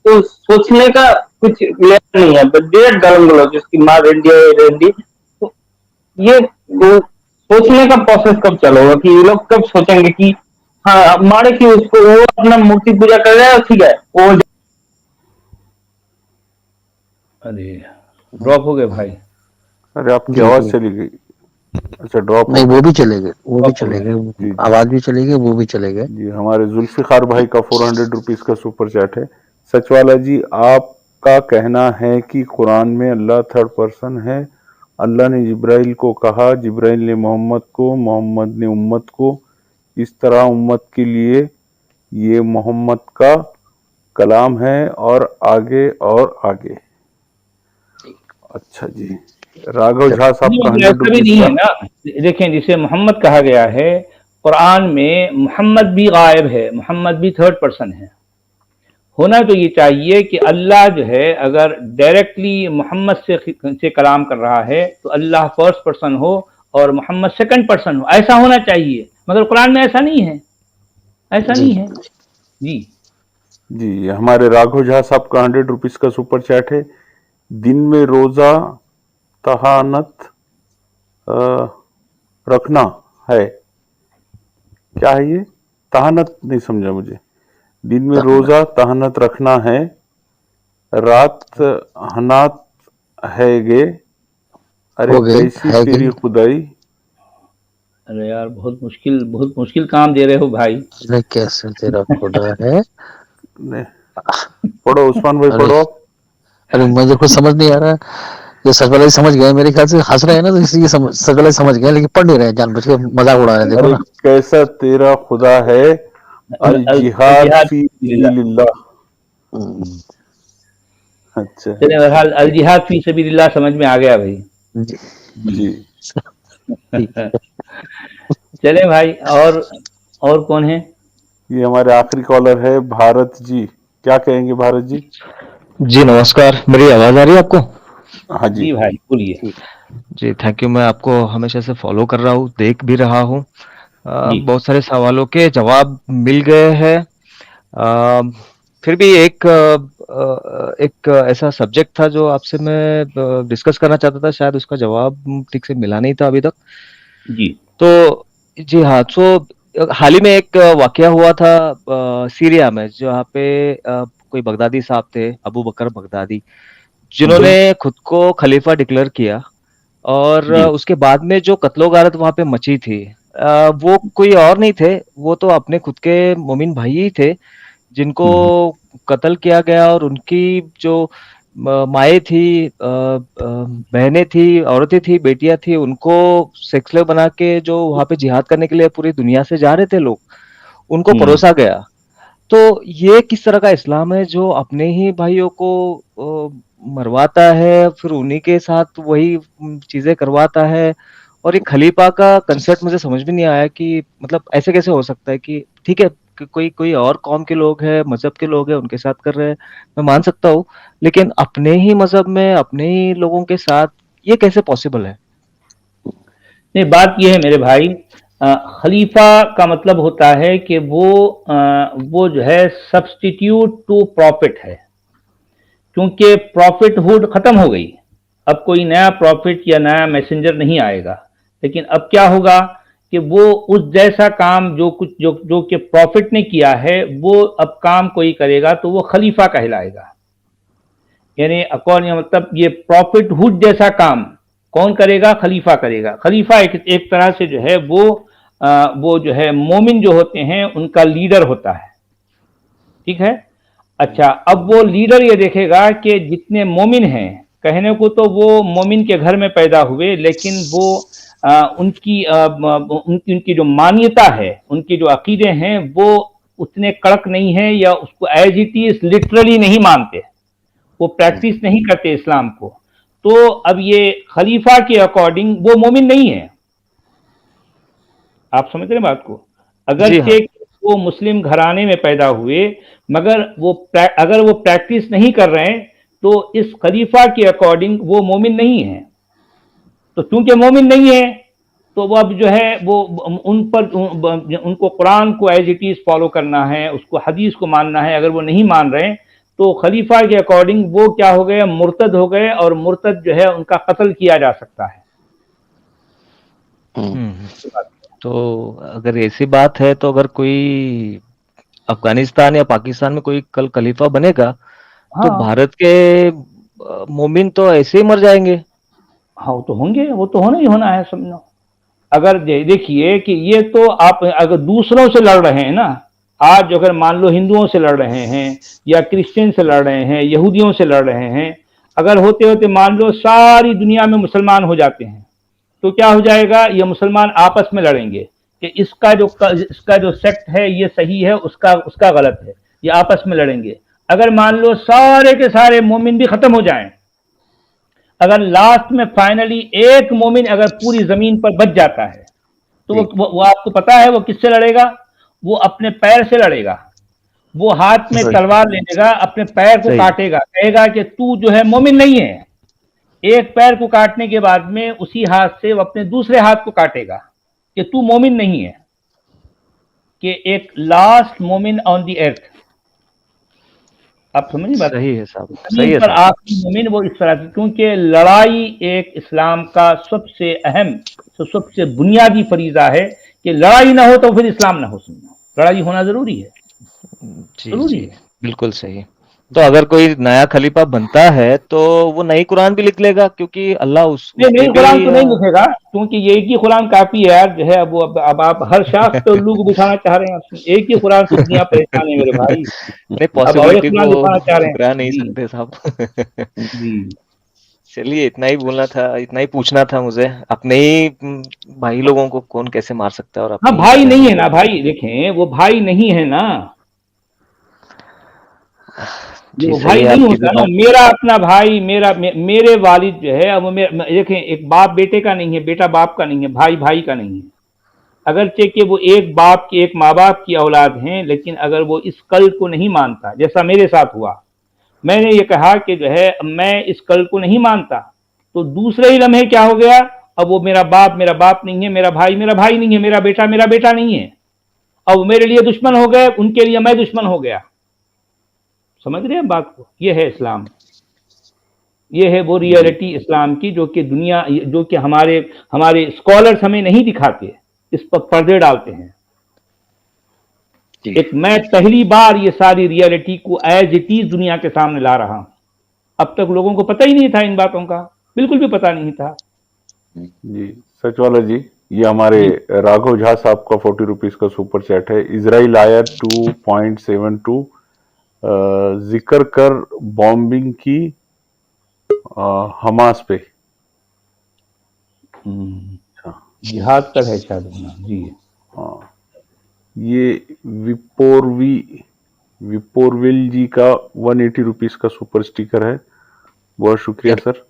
तो सोचने का कुछ लेयर नहीं है, बट डायरेक्ट गालम गलौज, उसकी माँ रेंडी। तो ये वो सोचने का प्रोसेस कब चालू होगा कि ये लोग कब सोचेंगे कि हाँ मारे कि उसको, वो अपना मूर्ति पूजा कर रहा है ठीक है वो। अरे ड्रॉप हो गए भाई। अरे आपकी आवाज चली गई। अच्छा ड्रॉप नहीं वो भी चले गए, वो भी Drop हो चले गए। गए, आवाज भी चली गई, वो भी चले गए। जी हमारे जुल्फिकार भाई का 400 रुपीज का सुपर चैट है। सचवाला जी आपका कहना है कि कुरान में अल्लाह थर्ड पर्सन है, अल्लाह ने जिब्राइल को कहा, जिब्राइल ने मोहम्मद को, मोहम्मद ने उम्मत को, इस तरह उम्मत के लिए ये मोहम्मद का कलाम है और आगे और आगे। अच्छा जी राघव झा साहब का 100 ऐसा भी रुपीज नहीं है का। ना, देखें जिसे मोहम्मद कहा गया है कुरान में, मोहम्मद भी गायब है, मोहम्मद भी थर्ड पर्सन है। होना तो ये चाहिए कि अल्लाह जो है अगर डायरेक्टली मोहम्मद से कलाम कर रहा है तो अल्लाह फर्स्ट पर्सन हो और मोहम्मद सेकंड पर्सन हो, ऐसा होना चाहिए, मगर कुरान में ऐसा नहीं है, ऐसा नहीं है। जी हमारे राघव झा साहब का 100 रुपीज का सुपर चैट है। दिन में रोजा तहानत रखना है, क्या है ये? तहानत नहीं समझा मुझे। दिन में रोजा तहानत रखना है, रात हनात है गे, अरे कैसी तेरी खुदाई। अरे यार बहुत मुश्किल काम दे रहे हो भाई। अरे कैसे तेरा खुदा है, पढ़ो उस्मान भाई पढ़ो। अरे मुझे कुछ समझ नहीं आ रहा। ये सच वाला समझ गए, मेरे ख्याल से हंस रहे हैं ना, तो इसलिए सच वाला समझ गए, लेकिन पढ़ नहीं रहे, जानबूझ के मजाक उड़ा रहे हैं। देखो ना कैसा तेरा खुदा है, अल जिहाद फी सबिलिल्लाह। अच्छा चलिए बहरहाल अल जिहाद फी सबिलिल्लाह समझ में आ गया भाई जी। चले भाई और कौन है? ये हमारे आखिरी कॉलर है भारत जी, क्या कहेंगे भारत जी? जी नमस्कार, मेरी आवाज आ रही है आपको? हाँ जी भाई बोलिए। जी थैंक यू, मैं आपको हमेशा से फॉलो कर रहा हूँ, देख भी रहा हूँ। बहुत सारे सवालों के जवाब मिल गए हैं। फिर भी एक ऐसा सब्जेक्ट था जो आपसे मैं डिस्कस करना चाहता था, शायद उसका जवाब ठीक से मिला नहीं था अभी तक। जी तो जी हाँ, तो हाल ही में एक वाकया हुआ था सीरिया में, जहाँ पे कोई बगदादी साहब थे, अबू बकर बगदादी, जिन्होंने खुद को खलीफा डिक्लेयर किया, और उसके बाद में जो कत्लो-गारत वहां पे मची थी, वो कोई और नहीं थे, वो तो अपने खुद के मोमिन भाई ही थे जिनको कत्ल किया गया, और उनकी जो माएँ थी, बहनें थी, औरतें थी, बेटियां थी, उनको सेक्स स्लेव बना के जो वहां पे जिहाद करने के लिए पूरी दुनिया से जा रहे थे लोग, उनको परोसा गया। तो ये किस तरह का इस्लाम है जो अपने ही भाइयों को मरवाता है, फिर उन्हीं के साथ वही चीजें करवाता है। और ये खलीफा का कंसेप्ट मुझे समझ में नहीं आया कि मतलब ऐसे कैसे हो सकता है कि ठीक है कि कोई कोई और कौम के लोग हैं, मजहब के लोग हैं, उनके साथ कर रहे हैं, मैं मान सकता हूँ, लेकिन अपने ही मजहब में अपने ही लोगों के साथ ये कैसे पॉसिबल है? नहीं, बात ये है मेरे भाई, खलीफा का मतलब होता है कि वो जो है सब्स्टिट्यूट टू प्रॉफिट है, क्योंकि प्रॉफिटहुड खत्म हो गई। अब कोई नया प्रॉफिट या नया मैसेंजर नहीं आएगा, लेकिन अब क्या होगा कि वो उस जैसा काम जो कुछ जो कि प्रॉफिट ने किया है, वो अब काम कोई करेगा तो वो खलीफा कहलाएगा। यानी अकॉर्डिंग मतलब ये प्रॉफिटहुड जैसा काम कौन करेगा? खलीफा करेगा। खलीफा एक तरह से जो है वो जो है मोमिन जो होते हैं उनका लीडर होता है, ठीक है। अच्छा, अब वो लीडर ये देखेगा कि जितने मोमिन हैं, कहने को तो वो मोमिन के घर में पैदा हुए, लेकिन वो उनकी जो मान्यता है, उनकी जो अकीदे हैं, वो उतने कड़क नहीं है, या उसको एज इट इज लिटरली नहीं मानते, वो प्रैक्टिस नहीं करते इस्लाम को। तो अब ये खलीफा के अकॉर्डिंग वो मोमिन नहीं है। आप समझ रहे हैं बात को? जी हाँ। अगरचे वो मुस्लिम घराने में पैदा हुए, मगर अगर वो प्रैक्टिस नहीं कर रहे हैं, तो इस खलीफा के अकॉर्डिंग वो मोमिन नहीं है। तो चूंकि मोमिन नहीं है, तो वो अब जो है वो उनको कुरान को एज इट इज फॉलो करना है, उसको हदीस को मानना है। अगर वो नहीं मान रहे, तो खलीफा के अकॉर्डिंग वो क्या हो गए? मुर्तद हो गए, और मुर्तद जो है उनका कत्ल किया जा सकता है। तो अगर ऐसी बात है, तो अगर कोई अफगानिस्तान या पाकिस्तान में कोई कल खलीफा बनेगा, तो हाँ भारत के मोमिन तो ऐसे ही मर जाएंगे। हाँ, वो तो होंगे, वो तो होना ही होना है, समझो। अगर देखिए कि ये तो आप अगर दूसरों से लड़ रहे हैं ना, आज अगर मान लो हिंदुओं से लड़ रहे हैं, या क्रिश्चियन से लड़ रहे हैं, यहूदियों से लड़ रहे हैं, अगर होते होते मान लो सारी दुनिया में मुसलमान हो जाते हैं, तो क्या हो जाएगा? ये मुसलमान आपस में लड़ेंगे कि इसका जो सेक्ट है ये सही है, उसका उसका गलत है, ये आपस में लड़ेंगे। अगर मान लो सारे के सारे मोमिन भी खत्म हो जाएं, अगर लास्ट में फाइनली एक मोमिन अगर पूरी जमीन पर बच जाता है, तो वो आपको पता है वो किससे लड़ेगा? वो अपने पैर से लड़ेगा। वो हाथ में तलवार ले लेगा, अपने पैर को काटेगा, कहेगा कि तू जो है मोमिन नहीं है। एक पैर को काटने के बाद में उसी हाथ से वो अपने दूसरे हाथ को काटेगा कि तू मोमिन नहीं है। कि एक लास्ट मोमिन ऑन द अर्थ। आप समझिए बात? सही है साहब, सही है पर साहब। आखिरी मोमिन वो इस तरह से, क्योंकि लड़ाई एक इस्लाम का सबसे अहम, सबसे बुनियादी फरीजा है कि लड़ाई ना हो तो फिर इस्लाम ना हो। सुनना, लड़ाई होना जरूरी है, जी जरूरी जी, है। बिल्कुल सही। तो अगर कोई नया खलीफा बनता है, तो वो नई कुरान भी लिख लेगा, क्योंकि अल्लाह नहीं, उसने नई भी कुरान तो नहीं लिखेगा, क्योंकि ये एक ही कुरान काफी है यार। जो है अब आप हर शाख पे उल्लू को बिठाना चाह रहे हैं। आप एक ही कुरान से दुनिया परेशान है मेरे भाई। नहीं, अब और एक पॉसिबिलिटी कुरान को दिखाना चाह रहे हैं ठुकरा नहीं जी। सकते साहब। जी चलिए, इतना ही बोलना था, इतना ही पूछना था मुझे। अपने ही भाई लोगों को कौन कैसे मार सकता है, और हाँ, अपनी ही भाई नहीं बहनों है को। ना भाई, देखें वो भाई नहीं है ना, जी, वो सही भाई है नहीं आपकी भी होता ना। बात। मेरा अपना भाई, मेरे वालिद जो है, अब देखें, एक बाप बेटे का नहीं है, बेटा बाप का नहीं है, भाई भाई का नहीं है। अगरचे कि वो एक बाप की, एक माँ बाप की औलाद हैं, लेकिन अगर वो इस कल को नहीं मानता, जैसा मेरे साथ हुआ, मैंने ये कहा कि जो है मैं इस कल को नहीं मानता, तो दूसरे ही लम्हे क्या हो गया? अब वो मेरा बाप नहीं है, मेरा भाई नहीं है, मेरा बेटा नहीं है। अब वो मेरे लिए दुश्मन हो गए, उनके लिए मैं दुश्मन हो गया। समझ रहे हैं बात को? ये है इस्लाम, ये है वो रियलिटी इस्लाम की, जो कि दुनिया, जो कि हमारे हमारे स्कॉलर्स हमें नहीं दिखाते, इस पर पर्दे डालते हैं। एक मैं पहली बार ये सारी रियलिटी को एज इट इज दुनिया के सामने ला रहा हूं। अब तक लोगों को पता ही नहीं था इन बातों का, बिल्कुल भी पता नहीं था जी। सचवाला जी, ये हमारे जी। राघव झा साहब का 40 रुपीज का सुपर चैट है। इजराइल आया 2.72 जिक्र कर बॉम्बिंग की हमास पे। अच्छा, जिहाद कर है शायद होना जी। हाँ, ये विपोरवी विपोरविल जी का 180 रुपीस का सुपर स्टिकर है, बहुत शुक्रिया सर।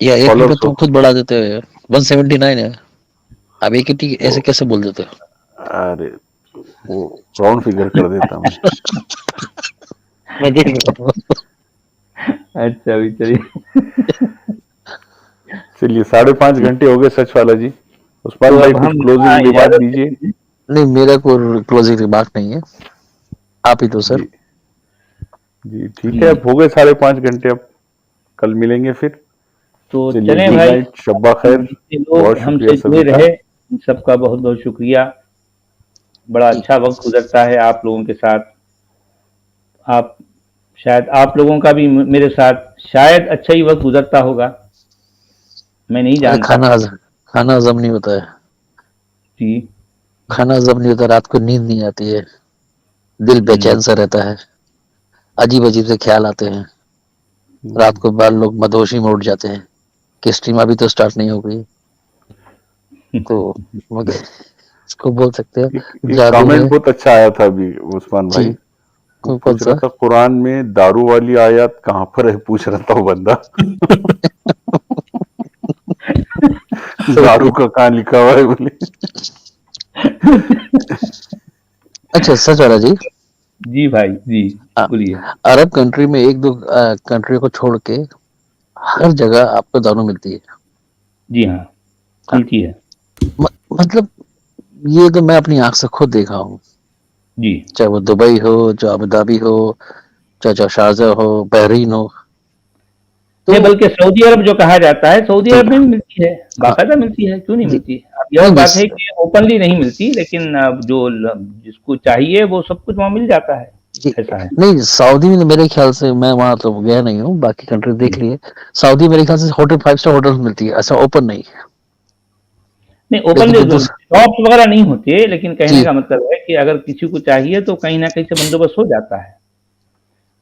या 1 रुपये फॉलोअर्स तुम खुद बढ़ा देते हो यार, 179 है। अब एक ही ऐसे कैसे बोल देते हो? अरे वो राउंड फिगर कर देता मैं। मैं देख रहा हूँ। अच्छा अभी चलिए। चलिए 5.5 घंटे हो गए सच वाला जी। उस्मान तो भाई अब कुछ हम क्लोजिंग रिमार्क इजाजत दीजिए। नहीं, मेरा कोई क्लोजिंग रिमार्क नहीं है, आप ही तो सर। जी जी ठीक है, अब हो गए 5.5 घंटे, अब कल मिलेंगे फिर। तो चलिए चलें गुड भाई, नाइट, शब्बा खैर, जितने बहुत लोग शुक्रिया हमसे सभी जुड़े का। रहे उन सबका बहुत बहुत शुक्रिया। बड़ा जी अच्छा वक्त गुजरता है आप लोगों के साथ। आप शायद आप लोगों का भी मेरे साथ शायद अच्छा ही वक्त गुजरता होगा, मैं नहीं अरे जानता। खाना हजम नहीं होता है, जी। खाना हजम नहीं होता, रात को नींद नहीं आती है, दिल बेचैन सा रहता है, अजीब अजीब से ख्याल आते हैं, रात को बार लोग मदहोशी में उठ जाते हैं कि स्ट्रीम अभी तो स्टार्ट नहीं हो गई। तो मगर इसको बोल सकते हैं एक जादू कमेंट है। बहुत अच्छा आया था अभी उस्मान जी, भाई, वो कौन पूछ रहा सा? था कुरान में दारू वाली आयत कहाँ पर है, पूछ रहा था वो बंदा। दारू का कहाँ लिखा हुआ है बोले। अच्छा सच वाला जी, जी भाई जी, हाँ, बोलिए। अरब कंट्री में एक दो कंट्री को छोड़ के हर जगह आपको दारू मिलती है। जी हाँ, हाँ, मिलती है। मतलब ये तो मैं अपनी आंख से खुद देखा हूँ, जी चाहे वो दुबई हो, चाहे अबू धाबी हो, चाहे शारजा हो, बहरीन हो। नहीं, तो बल्कि सऊदी अरब जो कहा जाता है, सऊदी जी अरब में भी मिलती है, हाँ बाकायदा मिलती है, क्यों नहीं जी, मिलती? अब यह नहीं बात नहीं है कि ओपनली नहीं मिलती, लेकिन जिसको चाहिए वो सब कुछ वहाँ मिल जाता है, जी, ऐसा है। नहीं सऊदी में तो मेरे ख्याल से, मैं वहां तो गया नहीं हूँ, बाकी कंट्री देख जी। लिए। सऊदी मेरे ख्याल से होटल 5 स्टार होटल मिलती है, ऐसा ओपन नहीं। नहीं, ओपन लेकिन जो शॉप्स वगैरह नहीं होती है, लेकिन कहने जी का मतलब है कि अगर किसी को चाहिए तो कहीं ना कहीं से बंदोबस्त हो जाता है।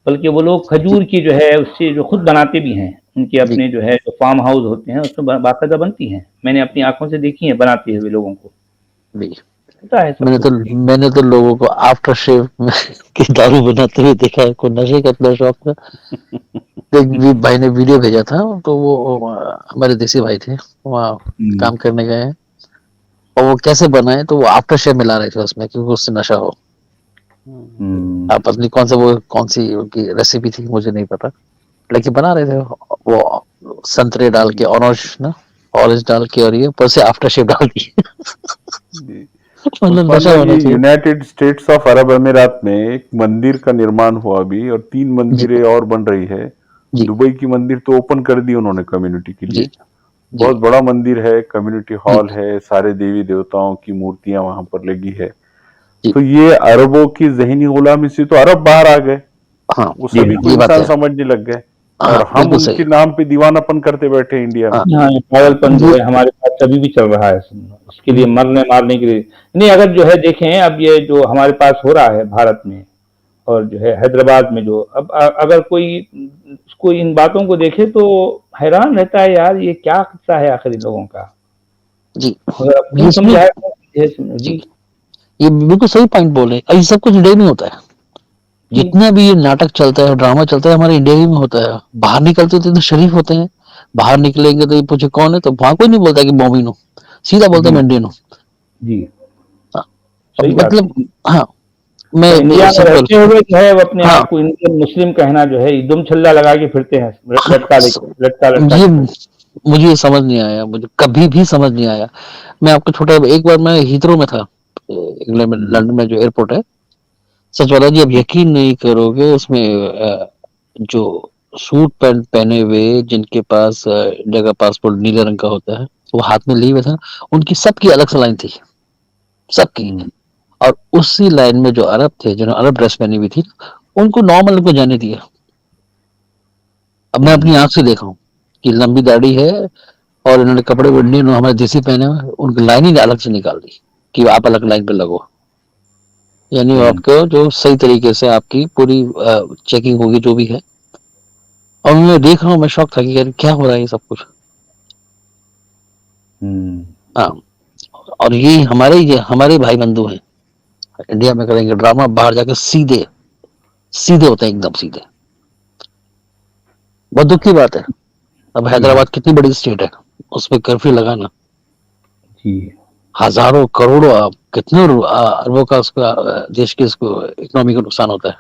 बल्कि वो लोग जी खजूर की जो है उससे जो खुद बनाते भी हैं, उनके जी अपने जो है जो फार्म हाउस होते हैं उसमें बाकायदा बनती हैं, मैंने अपनी आंखों से देखी है बनाते हुए लोगों को, जी, होता है सब कुछ। मैंने तो लोगों को आफ्टर शेव की दारू बनाते हुए देखा है, कोई नशे का अपना शौक था। एक भाई ने वीडियो भेजा था, तो वो हमारे देसी भाई थे, वहाँ हम्म, काम करने गए हैं, और वो कैसे बनाए, तो वो आफ्टर शेव मिला रहे थे उसमें, क्योंकि उससे नशा हो। आप अपनी कौन सी उनकी रेसिपी थी मुझे नहीं पता, लेकिन बना रहे थे वो संतरे डाल के, ऑरेंज डाल के, और ये ऊपर से आफ्टर शेव डाल दिए। जी। मतलब उस्मान नशा भाई, होना ये चाहिए। यूनाइटेड स्टेट्स ऑफ अरब अमीरात में एक मंदिर का निर्माण हुआ अभी, और 3 जी मंदिरें और बन रही है। जी दुबई की मंदिर तो ओपन कर दी उन्होंने कम्युनिटी के जी लिए, जी बहुत बड़ा मंदिर है, कम्युनिटी जी हॉल है, सारे देवी देवताओं की मूर्तियां वहां पर लगी है। जी, तो ये अरबों की जहनी गुलामी से तो अरब बाहर आ गए, हाँ वो जी सभी हाँ। को ये बात इंसान है, समझने लग गए, हाँ और हम बिल्कुल सही उनके है। नाम पे दीवानापन करते बैठे हैं इंडिया में। हाँ हाँ, ये पागलपन जो ये है हमारे पास अभी भी चल रहा है, इसके लिए मरने मारने के लिए नहीं। अगर जो है देखें, अब ये जो हमारे पास हो रहा है भारत में और जो है हैदराबाद में, जो अब अगर कोई उसको इन बातों को देखे तो हैरान रहता है, यार ये क्या किस्सा है आखिर इन लोगों का। जी, अगर अब ये क्यों इसमें समझाए जी, जी ये बिल्कुल सही पॉइंट बोल रहे हैं, ये सब कुछ इंडिया में होता है। जी जितना भी ये नाटक चलता है, ड्रामा चलता है, हमारे इंडिया में होता है। बाहर निकलते तो शरीफ होते हैं, बाहर निकलेंगे तो ये पूछे कौन है, तो वहां कोई नहीं बोलता कि मोमिन हूँ, सीधा बोलता है जी मैं इंडियन हूँ। जी, हाँ, अब सही बात मतलब है। हाँ, मैं और इंडिया में सिंपल, रहते हुए जो है वो अपने हाँ आप को इंडियन मुस्लिम कहना जो है दुम छल्ला लगा के फिरते हैं, हाँ, लटका लटका ये के फिरते मुझे ये समझ नहीं आया, मुझे कभी भी समझ नहीं आया। मैं आपको छोटा, एक बार मैं हीथ्रो में था, इंग्लैंड में, हैं। लंदन में जो एयरपोर्ट है। सच वाला जी, अब यकीन नहीं करोगे, उसमें जो सूट पैंट पहने हुए, जिनके पास इंडिया का पासपोर्ट नीले रंग का होता है, वो हाथ में लिए हुए था, उनकी सबकी अलग से लाइन थी, सबकी। हम्म, और उसी लाइन में जो अरब थे, जिन्होंने अरब ड्रेस पहनी हुई थी, उनको नॉर्मल को जाने दिया। अब मैं अपनी आंख से देखा हूँ कि लंबी दाढ़ी है, और इन्होंने कपड़े वो इंडियन हमारे देसी पहने हुए, उनकी लाइन ही अलग से निकाल दी कि आप अलग लाइन पे लगो। यानी वो हम्म, आपको जो सही तरीके से आपकी पूरी चेकिंग होगी जो भी है। और मैं देख रहा हूँ, मैं शौक था कि यार क्या हो रहा है ये सब कुछ। हम्म, हाँ, और ये हमारे भाई बंधु हैं, इंडिया में करेंगे ड्रामा, बाहर जाकर सीधे सीधे होते हैं, एकदम सीधे। बहुत दुख की बात है। अब हैदराबाद कितनी बड़ी स्टेट है, उसमें कर्फ्यू लगाना, जी हजारों करोड़ों कितने अरबों का उसका देश के इसको इकोनॉमी को नुकसान होता है।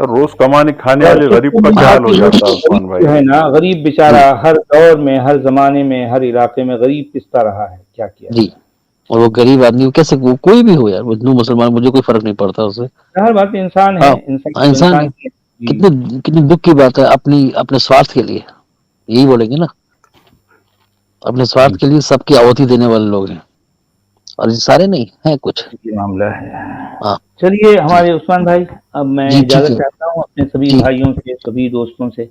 और रोज कमाने खाने वाले गरीब का क्या हाल हो जाता है उस्मान गरीब है भाई? ना, गरीब बेचारा हर दौर में, हर जमाने में, हर इलाके में गरीब पिसता रहा है, क्या किया जी, और वो गरीब आदमी वो कैसे, वो कोई भी हो यार, वो हिंदू मुसलमान मुझे कोई फर्क नहीं पड़ता उससे। हर बात इंसान है, हाँ, इंसान इंसान है। की- जी। कितनी दुख की बात है, अपने स्वार्थ के लिए, यही बोलेंगे ना, अपने स्वार्थ के लिए सबकी आहुति देने वाले लोग हैं, और ये सारे नहीं है कुछ। ये मामला है। हाँ चलिए हमारे उस्मान भाई, अब मैं जी, ठीक इजाजत है। चाहता हूँ अपने सभी जी। भाइयों से, सभी दोस्तों से।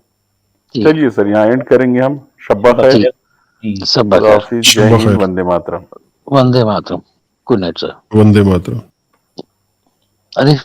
जी, चलिए सर, यहाँ एंड करेंगे हम। शब्बा खैर, जी, जी सब खुदा बखैर। हाफिज, जय शब्बा हिंद, खैर। Vande Mataram. Vande Mataram. Good night sir. Vande Mataram. अरे